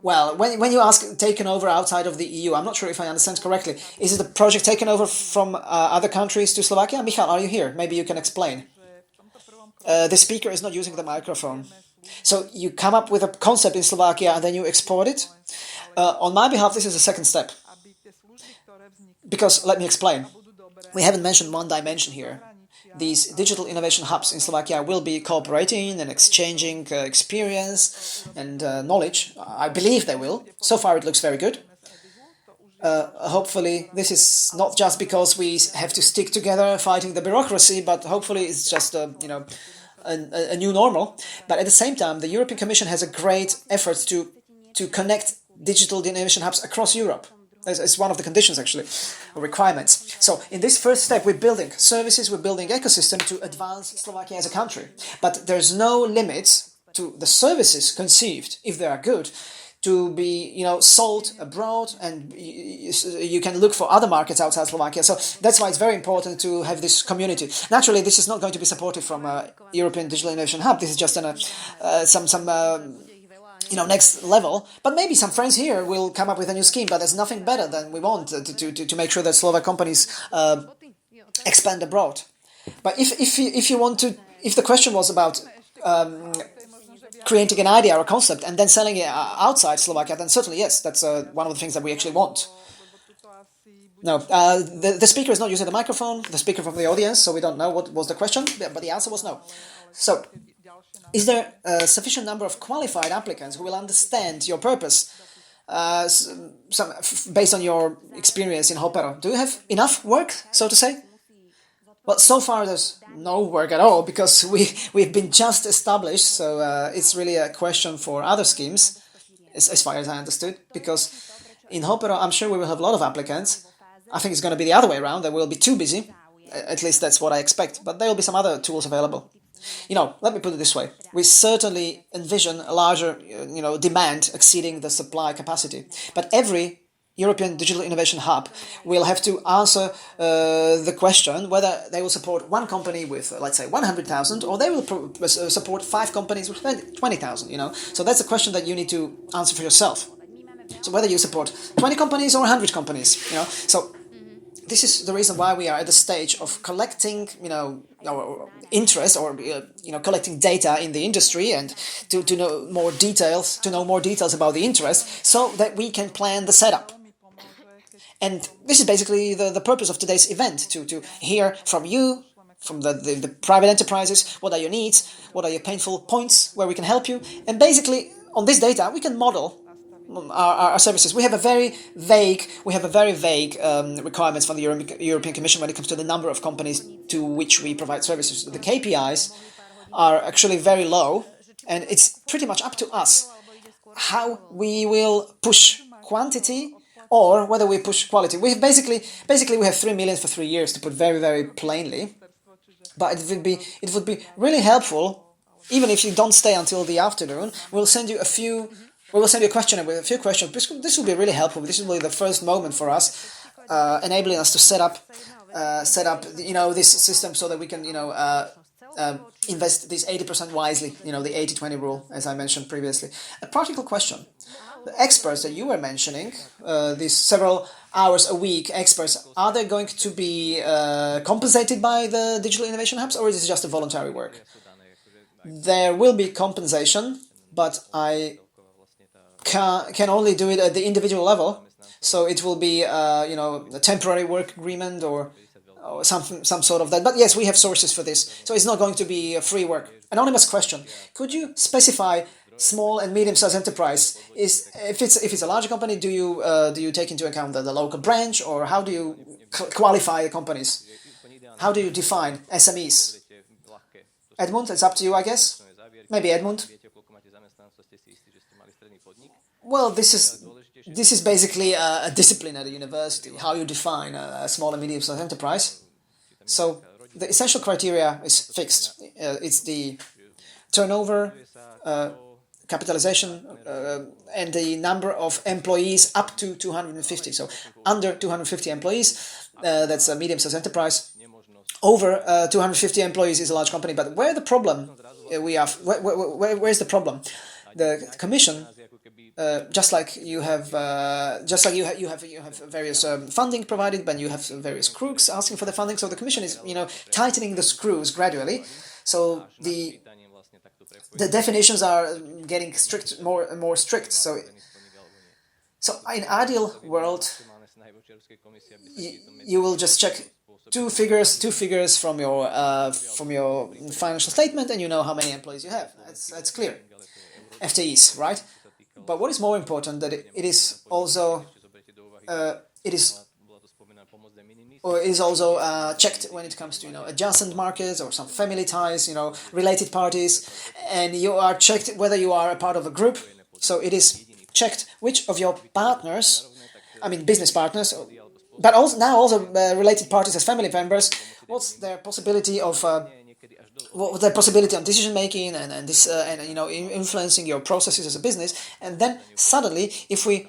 Well, when you ask taken over outside of the EU, I'm not sure if I understand correctly. Is it a project taken over from other countries to Slovakia? Michal, are you here? Maybe you can explain. The speaker is not using the microphone. So you come up with a concept in Slovakia and then you export it? On my behalf, this is a second step. Because, let me explain. We haven't mentioned one dimension here. These digital innovation hubs in Slovakia will be cooperating and exchanging experience and knowledge. I believe they will. So far it looks very good. Hopefully this is not just because we have to stick together fighting the bureaucracy, but hopefully it's just a new normal. But at the same time, the European Commission has a great effort to connect digital innovation hubs across Europe. It's one of the conditions, actually, or requirements. So in this first step, we're building services, we're building ecosystem to advance Slovakia as a country. But there's no limits to the services conceived, if they are good, to be sold abroad, and you can look for other markets outside Slovakia. So that's why it's very important to have this community. Naturally, this is not going to be supported from European Digital Innovation Hub. This is just next level, but maybe some friends here will come up with a new scheme, but there's nothing better than we want to make sure that Slovak companies expand abroad. But if you want to, if the question was about creating an idea or a concept and then selling it outside Slovakia, then certainly yes, that's one of the things that we actually want. No, the speaker is not using the microphone, the speaker from the audience, so we don't know what was the question, but the answer was no. So, is there a sufficient number of qualified applicants who will understand your purpose based on your experience in HOPERO? Do you have enough work, so to say? Well, so far there's no work at all because we've been just established, so it's really a question for other schemes, as far as I understood, because in HOPERO I'm sure we will have a lot of applicants. I think it's going to be the other way around, that we'll be too busy, at least that's what I expect, but there will be some other tools available. Let me put it this way. We certainly envision a larger, demand exceeding the supply capacity. But every European Digital Innovation Hub will have to answer the question whether they will support one company with, let's say, 100,000, or they will support 5 companies with 20,000, So that's a question that you need to answer for yourself. So whether you support 20 companies or 100 companies, So this is the reason why we are at the stage of collecting, our interest, or collecting data in the industry, and to know more details about the interest, so that we can plan the setup. And this is basically the purpose of today's event: to hear from you, from the private enterprises, what are your needs, what are your painful points where we can help you, and basically on this data we can model our services. We have a very vague requirements from the European Commission when it comes to the number of companies to which we provide services. The KPIs are actually very low, and it's pretty much up to us how we will push quantity or whether we push quality. We have basically we have 3 million for 3 years, to put very, very plainly. But it would be really helpful, even if you don't stay until the afternoon. We will send you a questionnaire with a few questions. This will be really helpful. This will be the first moment for us, enabling us to set up this system so that we can invest this 80% wisely. The 80-20 rule, as I mentioned previously. A practical question: the experts that you were mentioning, these several hours a week experts, are they going to be compensated by the digital innovation hubs, or is it just a voluntary work? There will be compensation, but I can only do it at the individual level, so it will be a temporary work agreement or some sort of that. But yes, we have sources for this, so it's not going to be a free work. Anonymous question: could you specify small and medium-sized enterprise? If it's a larger company, do you take into account the local branch, or how do you qualify the companies? How do you define SMEs? Edmund, it's up to you, I guess. Maybe Edmund. Well, this is basically a discipline at a university, how you define a small and medium-sized enterprise. So the essential criteria is fixed. It's the turnover, capitalization, and the number of employees up to 250. So under 250 employees, that's a medium-sized enterprise. Over 250 employees is a large company. But where the problem where's the problem? The Commission, just like you have various funding provided, but you have various crooks asking for the funding. So the Commission is tightening the screws gradually. So the definitions are getting more and more strict. So in ideal world, you will just check two figures from your financial statement, and you know how many employees you have. That's clear. FTEs, right? But what is more important, that it is also checked when it comes to adjacent markets or some family ties, related parties, and you are checked whether you are a part of a group. So it is checked which of your partners, I mean business partners, but also related parties as family members, what's their possibility of decision making and influencing your processes as a business. And then suddenly, if we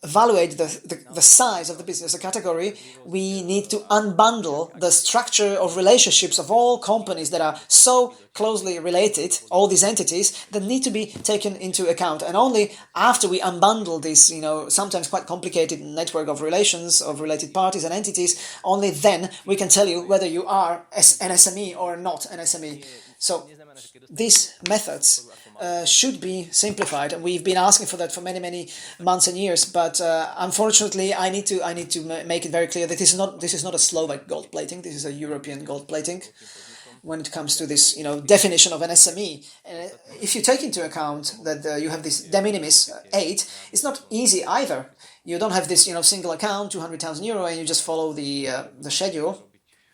evaluate the size of the business, the category, we need to unbundle the structure of relationships of all companies that are so closely related, all these entities that need to be taken into account. And only after we unbundle this, sometimes quite complicated network of relations, of related parties and entities, only then we can tell you whether you are an SME or not an SME. So these methods should be simplified, and we've been asking for that for many months and years. But unfortunately, I need to make it very clear that this is not a Slovak gold plating. This is a European gold plating when it comes to this definition of an SME. And if you take into account that you have this de minimis aid, it's not easy either. You don't have this single account, 200,000 euro, and you just follow the schedule,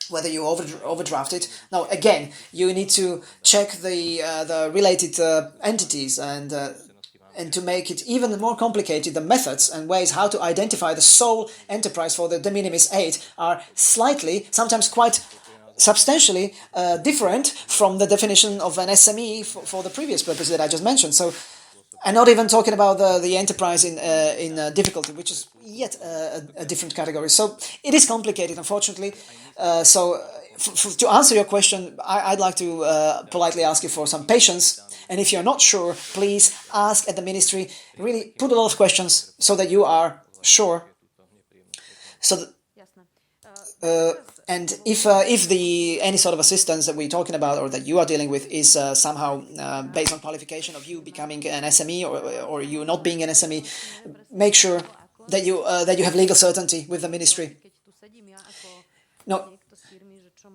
whether you overdraft it. Now, again, you need to check the related entities, and to make it even more complicated, the methods and ways how to identify the sole enterprise for the de minimis aid are slightly, sometimes quite substantially different from the definition of an SME for the previous purpose that I just mentioned. So, and not even talking about the enterprise in difficulty, which is yet a different category. So it is complicated, unfortunately. To answer your question, I'd like to politely ask you for some patience. And if you're not sure, please ask at the ministry. Really put a lot of questions so that you are sure. So and if any sort of assistance that we're talking about or that you are dealing with is somehow based on qualification of you becoming an SME or you not being an SME, make sure that you have legal certainty with the ministry. No,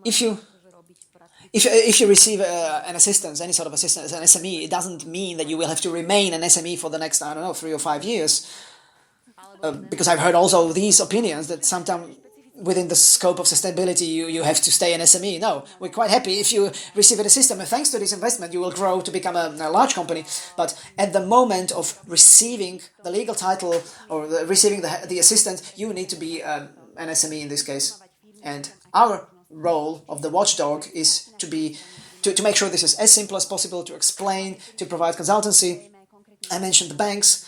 if you receive an assistance, any sort of assistance, an SME, it doesn't mean that you will have to remain an SME for the next 3 or 5 years. Because I've heard also these opinions that sometimes within the scope of sustainability you have to stay an SME. No, we're quite happy if you receive an assistance, and thanks to this investment you will grow to become a large company. But at the moment of receiving the legal title or receiving the assistance, you need to be an SME in this case. And our role of the watchdog is to make sure this is as simple as possible, to explain, to provide consultancy. I mentioned the banks.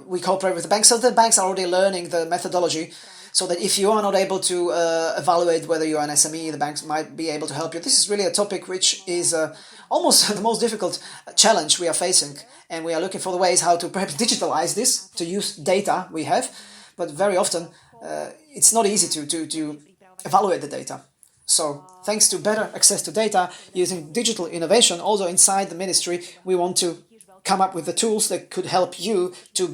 We cooperate with the banks, so the banks are already learning the methodology, so that if you are not able to evaluate whether you are an SME, the banks might be able to help you. This is really a topic which is almost the most difficult challenge we are facing, and we are looking for the ways how to perhaps digitalize this, to use data we have, but very often it's not easy to evaluate the data. So, thanks to better access to data, using digital innovation, also inside the ministry, we want to come up with the tools that could help you to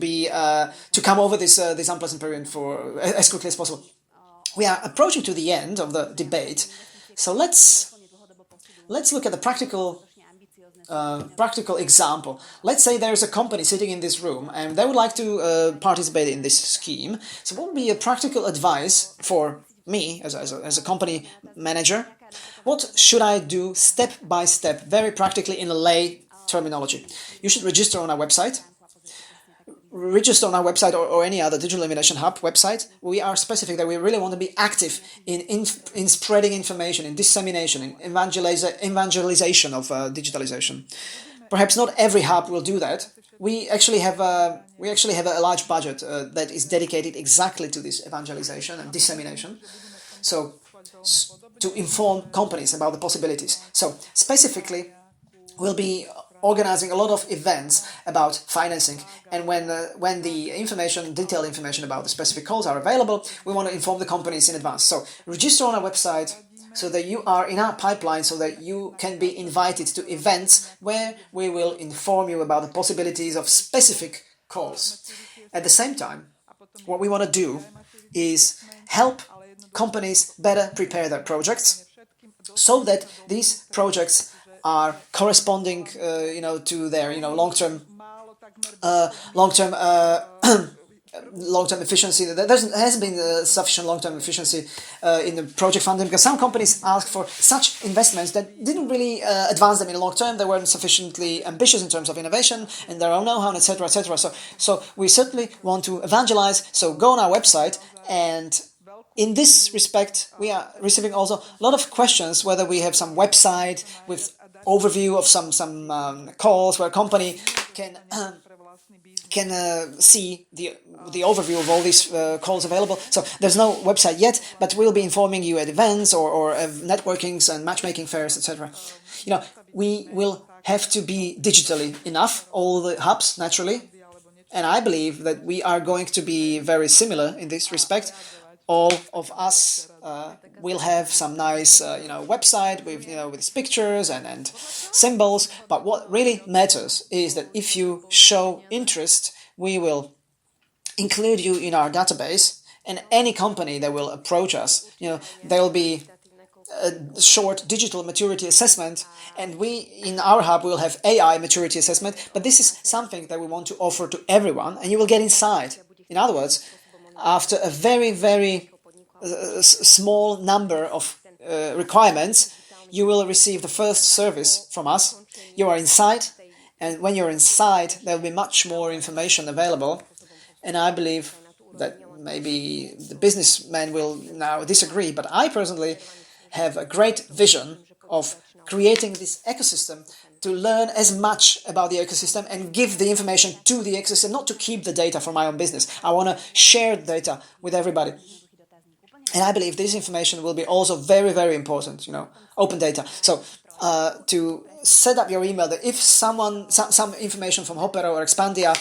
come over this unpleasant period for as quickly as possible. We are approaching to the end of the debate, so let's look at the practical example. Let's say there's a company sitting in this room and they would like to participate in this scheme. So, what would be a practical advice for me as a company manager? What should I do step by step, very practically in a lay terminology? You should register on our website. register on our website or any other digital innovation hub website, we are specific that we really want to be active in spreading information, in dissemination, in evangelization of digitalization. Perhaps not every hub will do that. We actually have a large budget that is dedicated exactly to this evangelization and dissemination. So to inform companies about the possibilities. So specifically, we'll be organizing a lot of events about financing, and when the detailed information about the specific calls are available, we want to inform the companies in advance. So register on our website so that you are in our pipeline, so that you can be invited to events where we will inform you about the possibilities of specific calls. At the same time, what we want to do is help companies better prepare their projects so that these projects are corresponding, to their, long-term efficiency. There hasn't been sufficient long-term efficiency in the project funding, because some companies ask for such investments that didn't really advance them in the long term. They weren't sufficiently ambitious in terms of innovation and their own know-how, etc., etc. So we certainly want to evangelize. So go on our website, and in this respect, we are receiving also a lot of questions whether we have some website with overview of some calls where a company can see the overview of all these calls available. So there's no website yet, but we'll be informing you at events or networkings and matchmaking fairs, etc. We will have to be digitally enough, all the hubs, naturally, and I believe that we are going to be very similar in this respect. All of us will have some nice, website with pictures and symbols. But what really matters is that if you show interest, we will include you in our database. And any company that will approach us, there will be a short digital maturity assessment, and we in our hub will have AI maturity assessment. But this is something that we want to offer to everyone, and you will get inside. In other words, after a very, very small number of requirements, you will receive the first service from us. You are inside, and when you're inside, there will be much more information available. And I believe that maybe the businessmen will now disagree, but I personally have a great vision of creating this ecosystem to learn as much about the ecosystem and give the information to the ecosystem, not to keep the data for my own business. I want to share data with everybody. And I believe this information will be also very, very important, open data. So to set up your email, that if some information from HOPERO or Expandia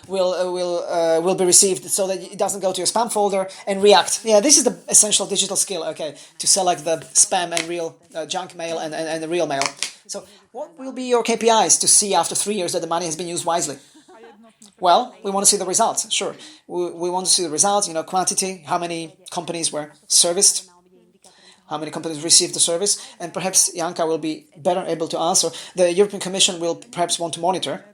will be received, so that it doesn't go to your spam folder, and react. Yeah, this is the essential digital skill, to select the spam and real junk mail and the real mail. So what will be your KPIs to see after 3 years that the money has been used wisely? Well, we want to see the results, sure. We want to see the results, quantity, how many companies were serviced, how many companies received the service, and perhaps Janka will be better able to answer. The European Commission will perhaps want to monitor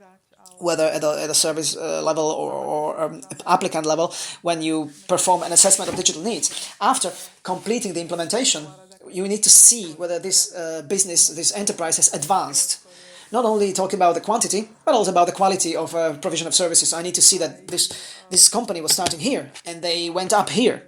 whether at a service level or applicant level, when you perform an assessment of digital needs. After completing the implementation, you need to see whether this this enterprise has advanced. Not only talking about the quantity, but also about the quality of provision of services. I need to see that this company was starting here, and they went up here.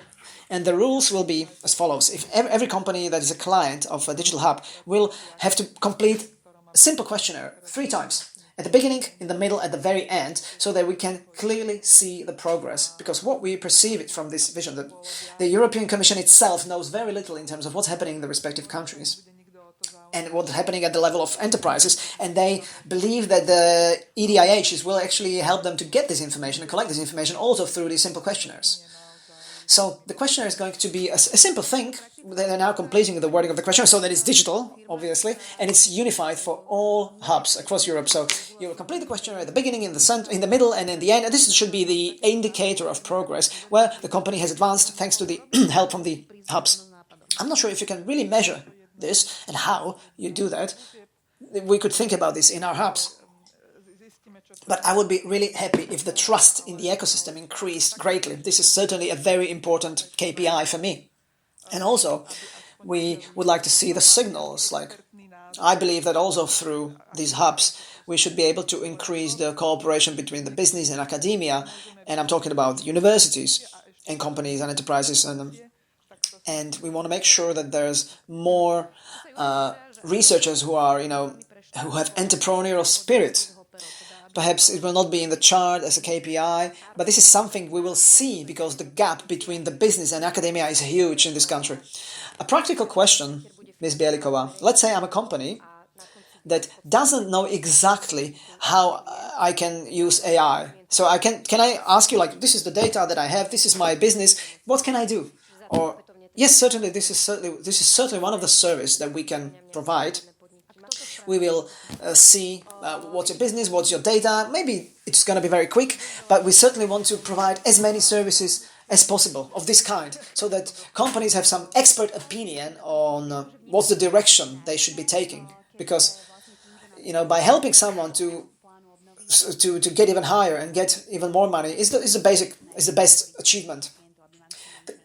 And the rules will be as follows. If every company that is a client of a digital hub will have to complete a simple questionnaire 3 times. At the beginning, in the middle, at the very end, so that we can clearly see the progress. Because what we perceive it from this vision, that the European Commission itself knows very little in terms of what's happening in the respective countries and what's happening at the level of enterprises, and they believe that the EDIHs will actually help them to get this information and collect this information also through these simple questionnaires. So the questionnaire is going to be a simple thing. They're now completing the wording of the questionnaire so that it's digital, obviously, and it's unified for all hubs across Europe. So you will complete the questionnaire at the beginning, in the center, in the middle, and in the end. And this should be the indicator of progress, where the company has advanced thanks to the help from the hubs. I'm not sure if you can really measure this and how you do that. We could think about this in our hubs. But I would be really happy if the trust in the ecosystem increased greatly. This is certainly a very important KPI for me. And also, we would like to see the signals, like I believe that also through these hubs, we should be able to increase the cooperation between the business and academia, and I'm talking about universities and companies and enterprises, and we want to make sure that there's more researchers who are, who have entrepreneurial spirit. Perhaps it will not be in the chart as a KPI, but this is something we will see because the gap between the business and academia is huge in this country. A practical question, Ms. Bielikova. Let's say I'm a company that doesn't know exactly how I can use AI. So can I ask you, like, this is the data that I have, this is my business, what can I do? Or yes, certainly this is certainly one of the services that we can provide. We will see what's your business, what's your data. Maybe it's going to be very quick, but we certainly want to provide as many services as possible of this kind, so that companies have some expert opinion on what's the direction they should be taking. Because, by helping someone to get even higher and get even more money is the best achievement.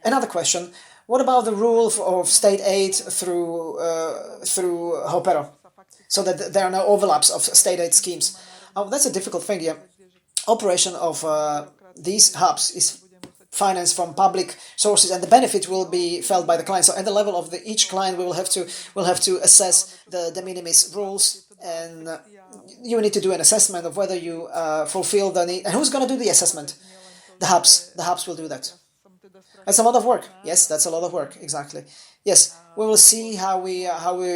Another question: what about the rule of state aid through HOPERO, so that there are no overlaps of state aid schemes? Oh, that's a difficult thing. Yeah, operation of these hubs is financed from public sources, and the benefit will be felt by the client. So at the level of each client, we will have to assess the de minimis rules, and you need to do an assessment of whether you fulfill the need. And who's going to do the assessment? The hubs. The hubs will do that. That's a lot of work. Yes, that's a lot of work. Exactly. Yes, we will see how we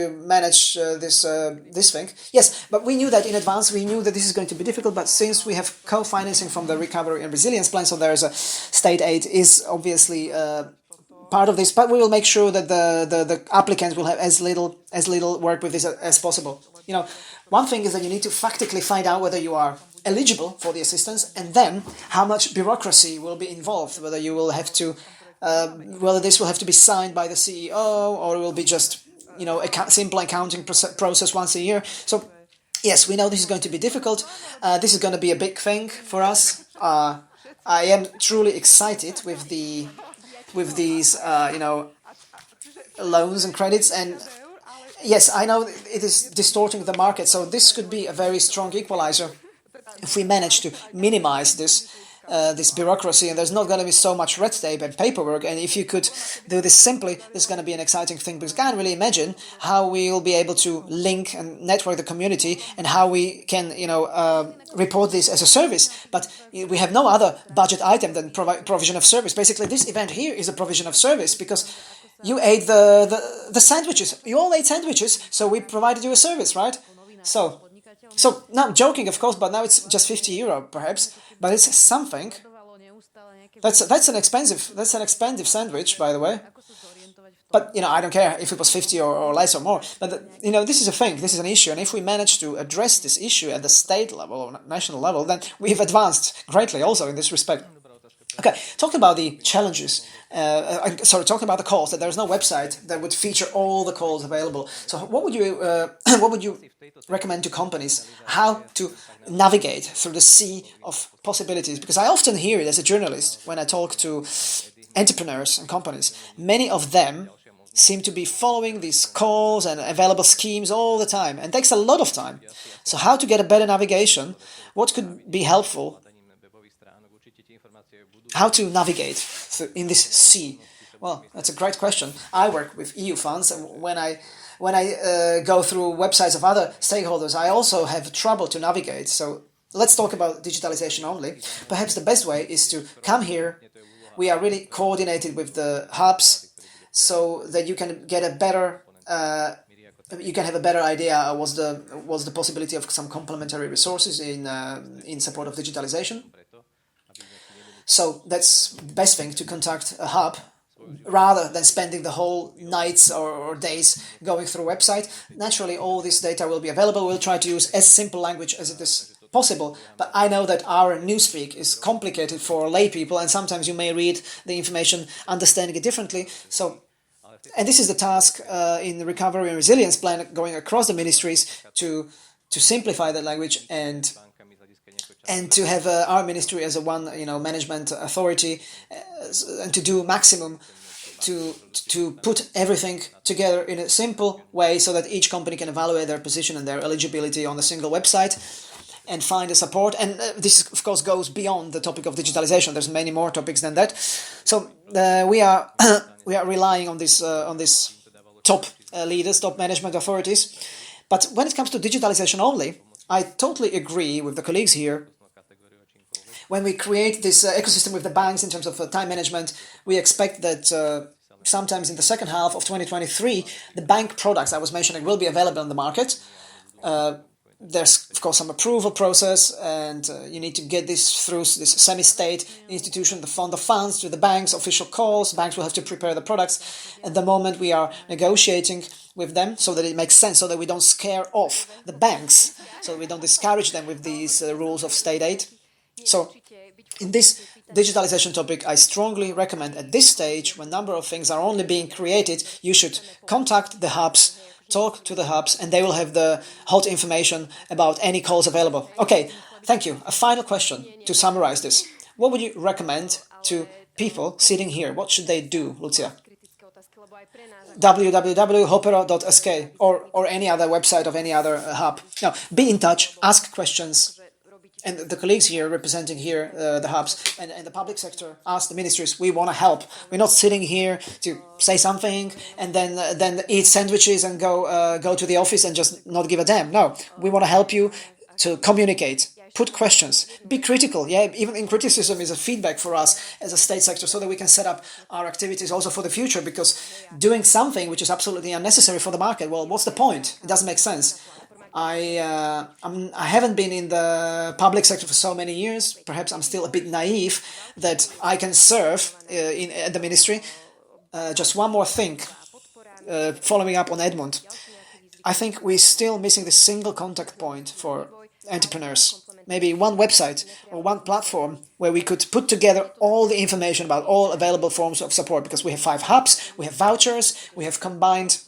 manage this thing. Yes, but we knew that in advance. We knew that this is going to be difficult. But since we have co-financing from the Recovery and Resilience Plan, so there is a state aid is obviously part of this. But we will make sure that the applicants will have as little work with this as possible. One thing is that you need to factically find out whether you are eligible for the assistance, and then how much bureaucracy will be involved. Whether you will have to. Whether this will have to be signed by the CEO, or it will be just, a simple accounting process once a year. So, yes, we know this is going to be difficult. This is going to be a big thing for us. I am truly excited with these, loans and credits. And yes, I know it is distorting the market. So this could be a very strong equalizer if we manage to minimize this bureaucracy, and there's not going to be so much red tape and paperwork. And if you could do this simply, this is going to be an exciting thing, because I can't really imagine how we will be able to link and network the community, and how we can, report this as a service. But we have no other budget item than provision of service. Basically, this event here is a provision of service, because you ate the sandwiches. You all ate sandwiches, so we provided you a service, right? So now I'm joking, of course, but now it's just €50, perhaps. But it's something. That's an expensive sandwich, by the way. But I don't care if it was 50 or less or more. But this is a thing. This is an issue, and if we manage to address this issue at the state level or national level, then we've advanced greatly also in this respect. Okay, talking about the challenges. Talking about the calls. That there is no website that would feature all the calls available. So, what would you recommend to companies how to navigate through the sea of possibilities? Because I often hear it as a journalist when I talk to entrepreneurs and companies. Many of them seem to be following these calls and available schemes all the time, and it takes a lot of time. So, how to get a better navigation? What could be helpful? How to navigate in this sea? Well, that's a great question. I work with EU funds, and when I go through websites of other stakeholders, I also have trouble to navigate. So let's talk about digitalization only. Perhaps the best way is to come here. We are really coordinated with the hubs, so that you can get a better. You can have a better idea of what's the possibility of some complementary resources in support of digitalization. So that's the best thing, to contact a hub rather than spending the whole nights or days going through a website. Naturally, all this data will be available. We'll try to use as simple language as it is possible, but I know that our newspeak is complicated for lay people, and sometimes you may read the information understanding it differently. And this is the task in the Recovery and Resilience Plan, going across the ministries to simplify that language and to have our ministry as a one management authority, and to do maximum to put everything together in a simple way so that each company can evaluate their position and their eligibility on a single website and find the support. And this, of course, goes beyond the topic of digitalization. There's many more topics than that. So we are we are relying on this top leaders, top management authorities. But when it comes to digitalization only, I totally agree with the colleagues here. When we create this ecosystem with the banks in terms of time management, we expect that sometimes in the second half of 2023, the bank products I was mentioning will be available on the market. There's, of course, some approval process, and you need to get this through this semi-state institution, the fund of funds, to the banks, official calls. Banks will have to prepare the products. At the moment, we are negotiating with them so that it makes sense, so that we don't scare off the banks, so we don't discourage them with these rules of state aid. So, in this digitalization topic, I strongly recommend at this stage, when a number of things are only being created, you should contact the hubs, talk to the hubs, and they will have the hot information about any calls available. Okay, thank you. A final question to summarize this. What would you recommend to people sitting here? What should they do, Lucia? www.hopero.sk or any other website of any other hub. Now, be in touch, ask questions. And the colleagues here representing here the hubs and the public sector ask the ministries, we want to help. We're not sitting here to say something and then eat sandwiches and go to the office and just not give a damn. No, we want to help you to communicate, put questions, be critical. Yeah, even in criticism is a feedback for us as a state sector, so that we can set up our activities also for the future, because doing something which is absolutely unnecessary for the market, well, what's the point? It doesn't make sense. I haven't been in the public sector for so many years. Perhaps I'm still a bit naive that I can serve at the ministry. Just one more thing, following up on Edmund. I think we're still missing the single contact point for entrepreneurs. Maybe one website or one platform where we could put together all the information about all available forms of support, because we have 5 hubs, we have vouchers, we have combined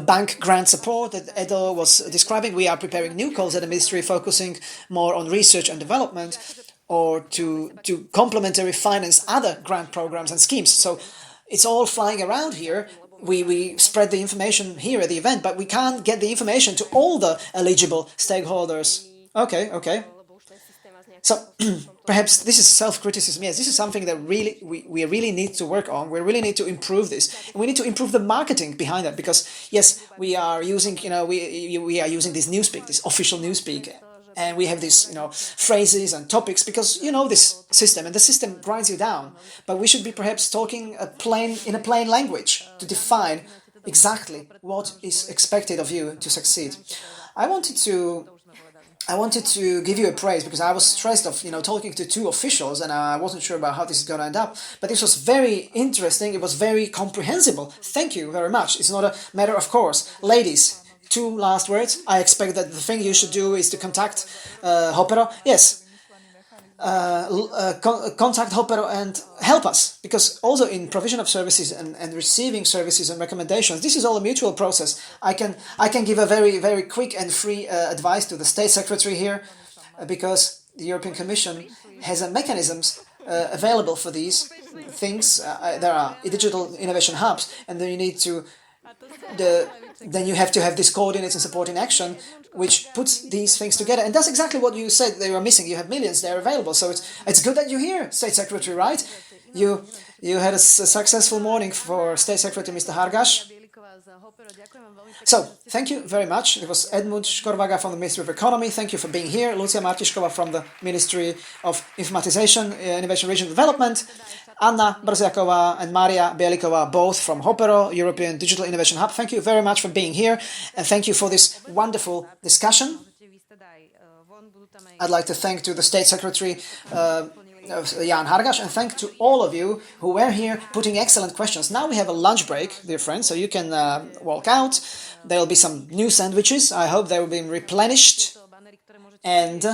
bank grant support that Edo was describing. We are preparing new calls at the ministry, focusing more on research and development, or to complementary finance other grant programs and schemes. So it's all flying around here. We spread the information here at the event, but we can't get the information to all the eligible stakeholders. Okay. So perhaps this is self-criticism. Yes, this is something that we really need to work on. We really need to improve this. And we need to improve the marketing behind that, because yes, we are using we are using this newspeak, this official newspeak, and we have these phrases and topics because this system, and the system grinds you down. But we should be perhaps talking in a plain language to define exactly what is expected of you to succeed. I wanted to give you a praise, because I was stressed of talking to 2 officials, and I wasn't sure about how this is going to end up. But this was very interesting. It was very comprehensible. Thank you very much. It's not a matter of course. Ladies, 2 last words. I expect that the thing you should do is to contact HOPERO. Yes. Contact HOPERO and help us, because also in provision of services and receiving services and recommendations, this is all a mutual process. I can give a very, very quick and free advice to the State Secretary here, because the European Commission has mechanisms available for these things. There are digital innovation hubs, and then you have to have this coordinates and support in action, which puts these things together. And that's exactly what you said they were missing. You have millions, they're available. So it's good that you're here, State Secretary, right? You had a successful morning for State Secretary Mr. Hargaš. So, thank you very much. It was Edmund Škorvaga from the Ministry of Economy. Thank you for being here. Lucia Martišková from the Ministry of Informatization, Innovation, Regional Development. Anna Brziaková and Maria Bielikova, both from HOPERO, European Digital Innovation Hub. Thank you very much for being here, and thank you for this wonderful discussion. I'd like to thank to the State Secretary Jan Hargaš, and thank to all of you who were here putting excellent questions. Now we have a lunch break, dear friends, so you can walk out. There will be some new sandwiches. I hope they will be replenished. And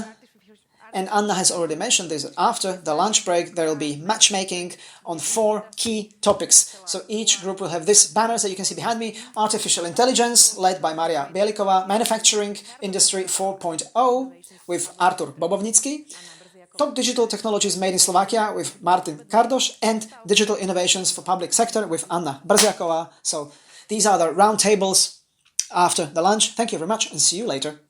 Anna has already mentioned this. After the lunch break, there will be matchmaking on 4 key topics. So each group will have this banner that you can see behind me: Artificial Intelligence, led by Maria Bielikova; Manufacturing Industry 4.0 with Artur Bobovnický; Top Digital Technologies Made in Slovakia with Martin Kardoš and Digital Innovations for Public Sector with Anna Brziaková. So these are the roundtables after the lunch. Thank you very much and see you later.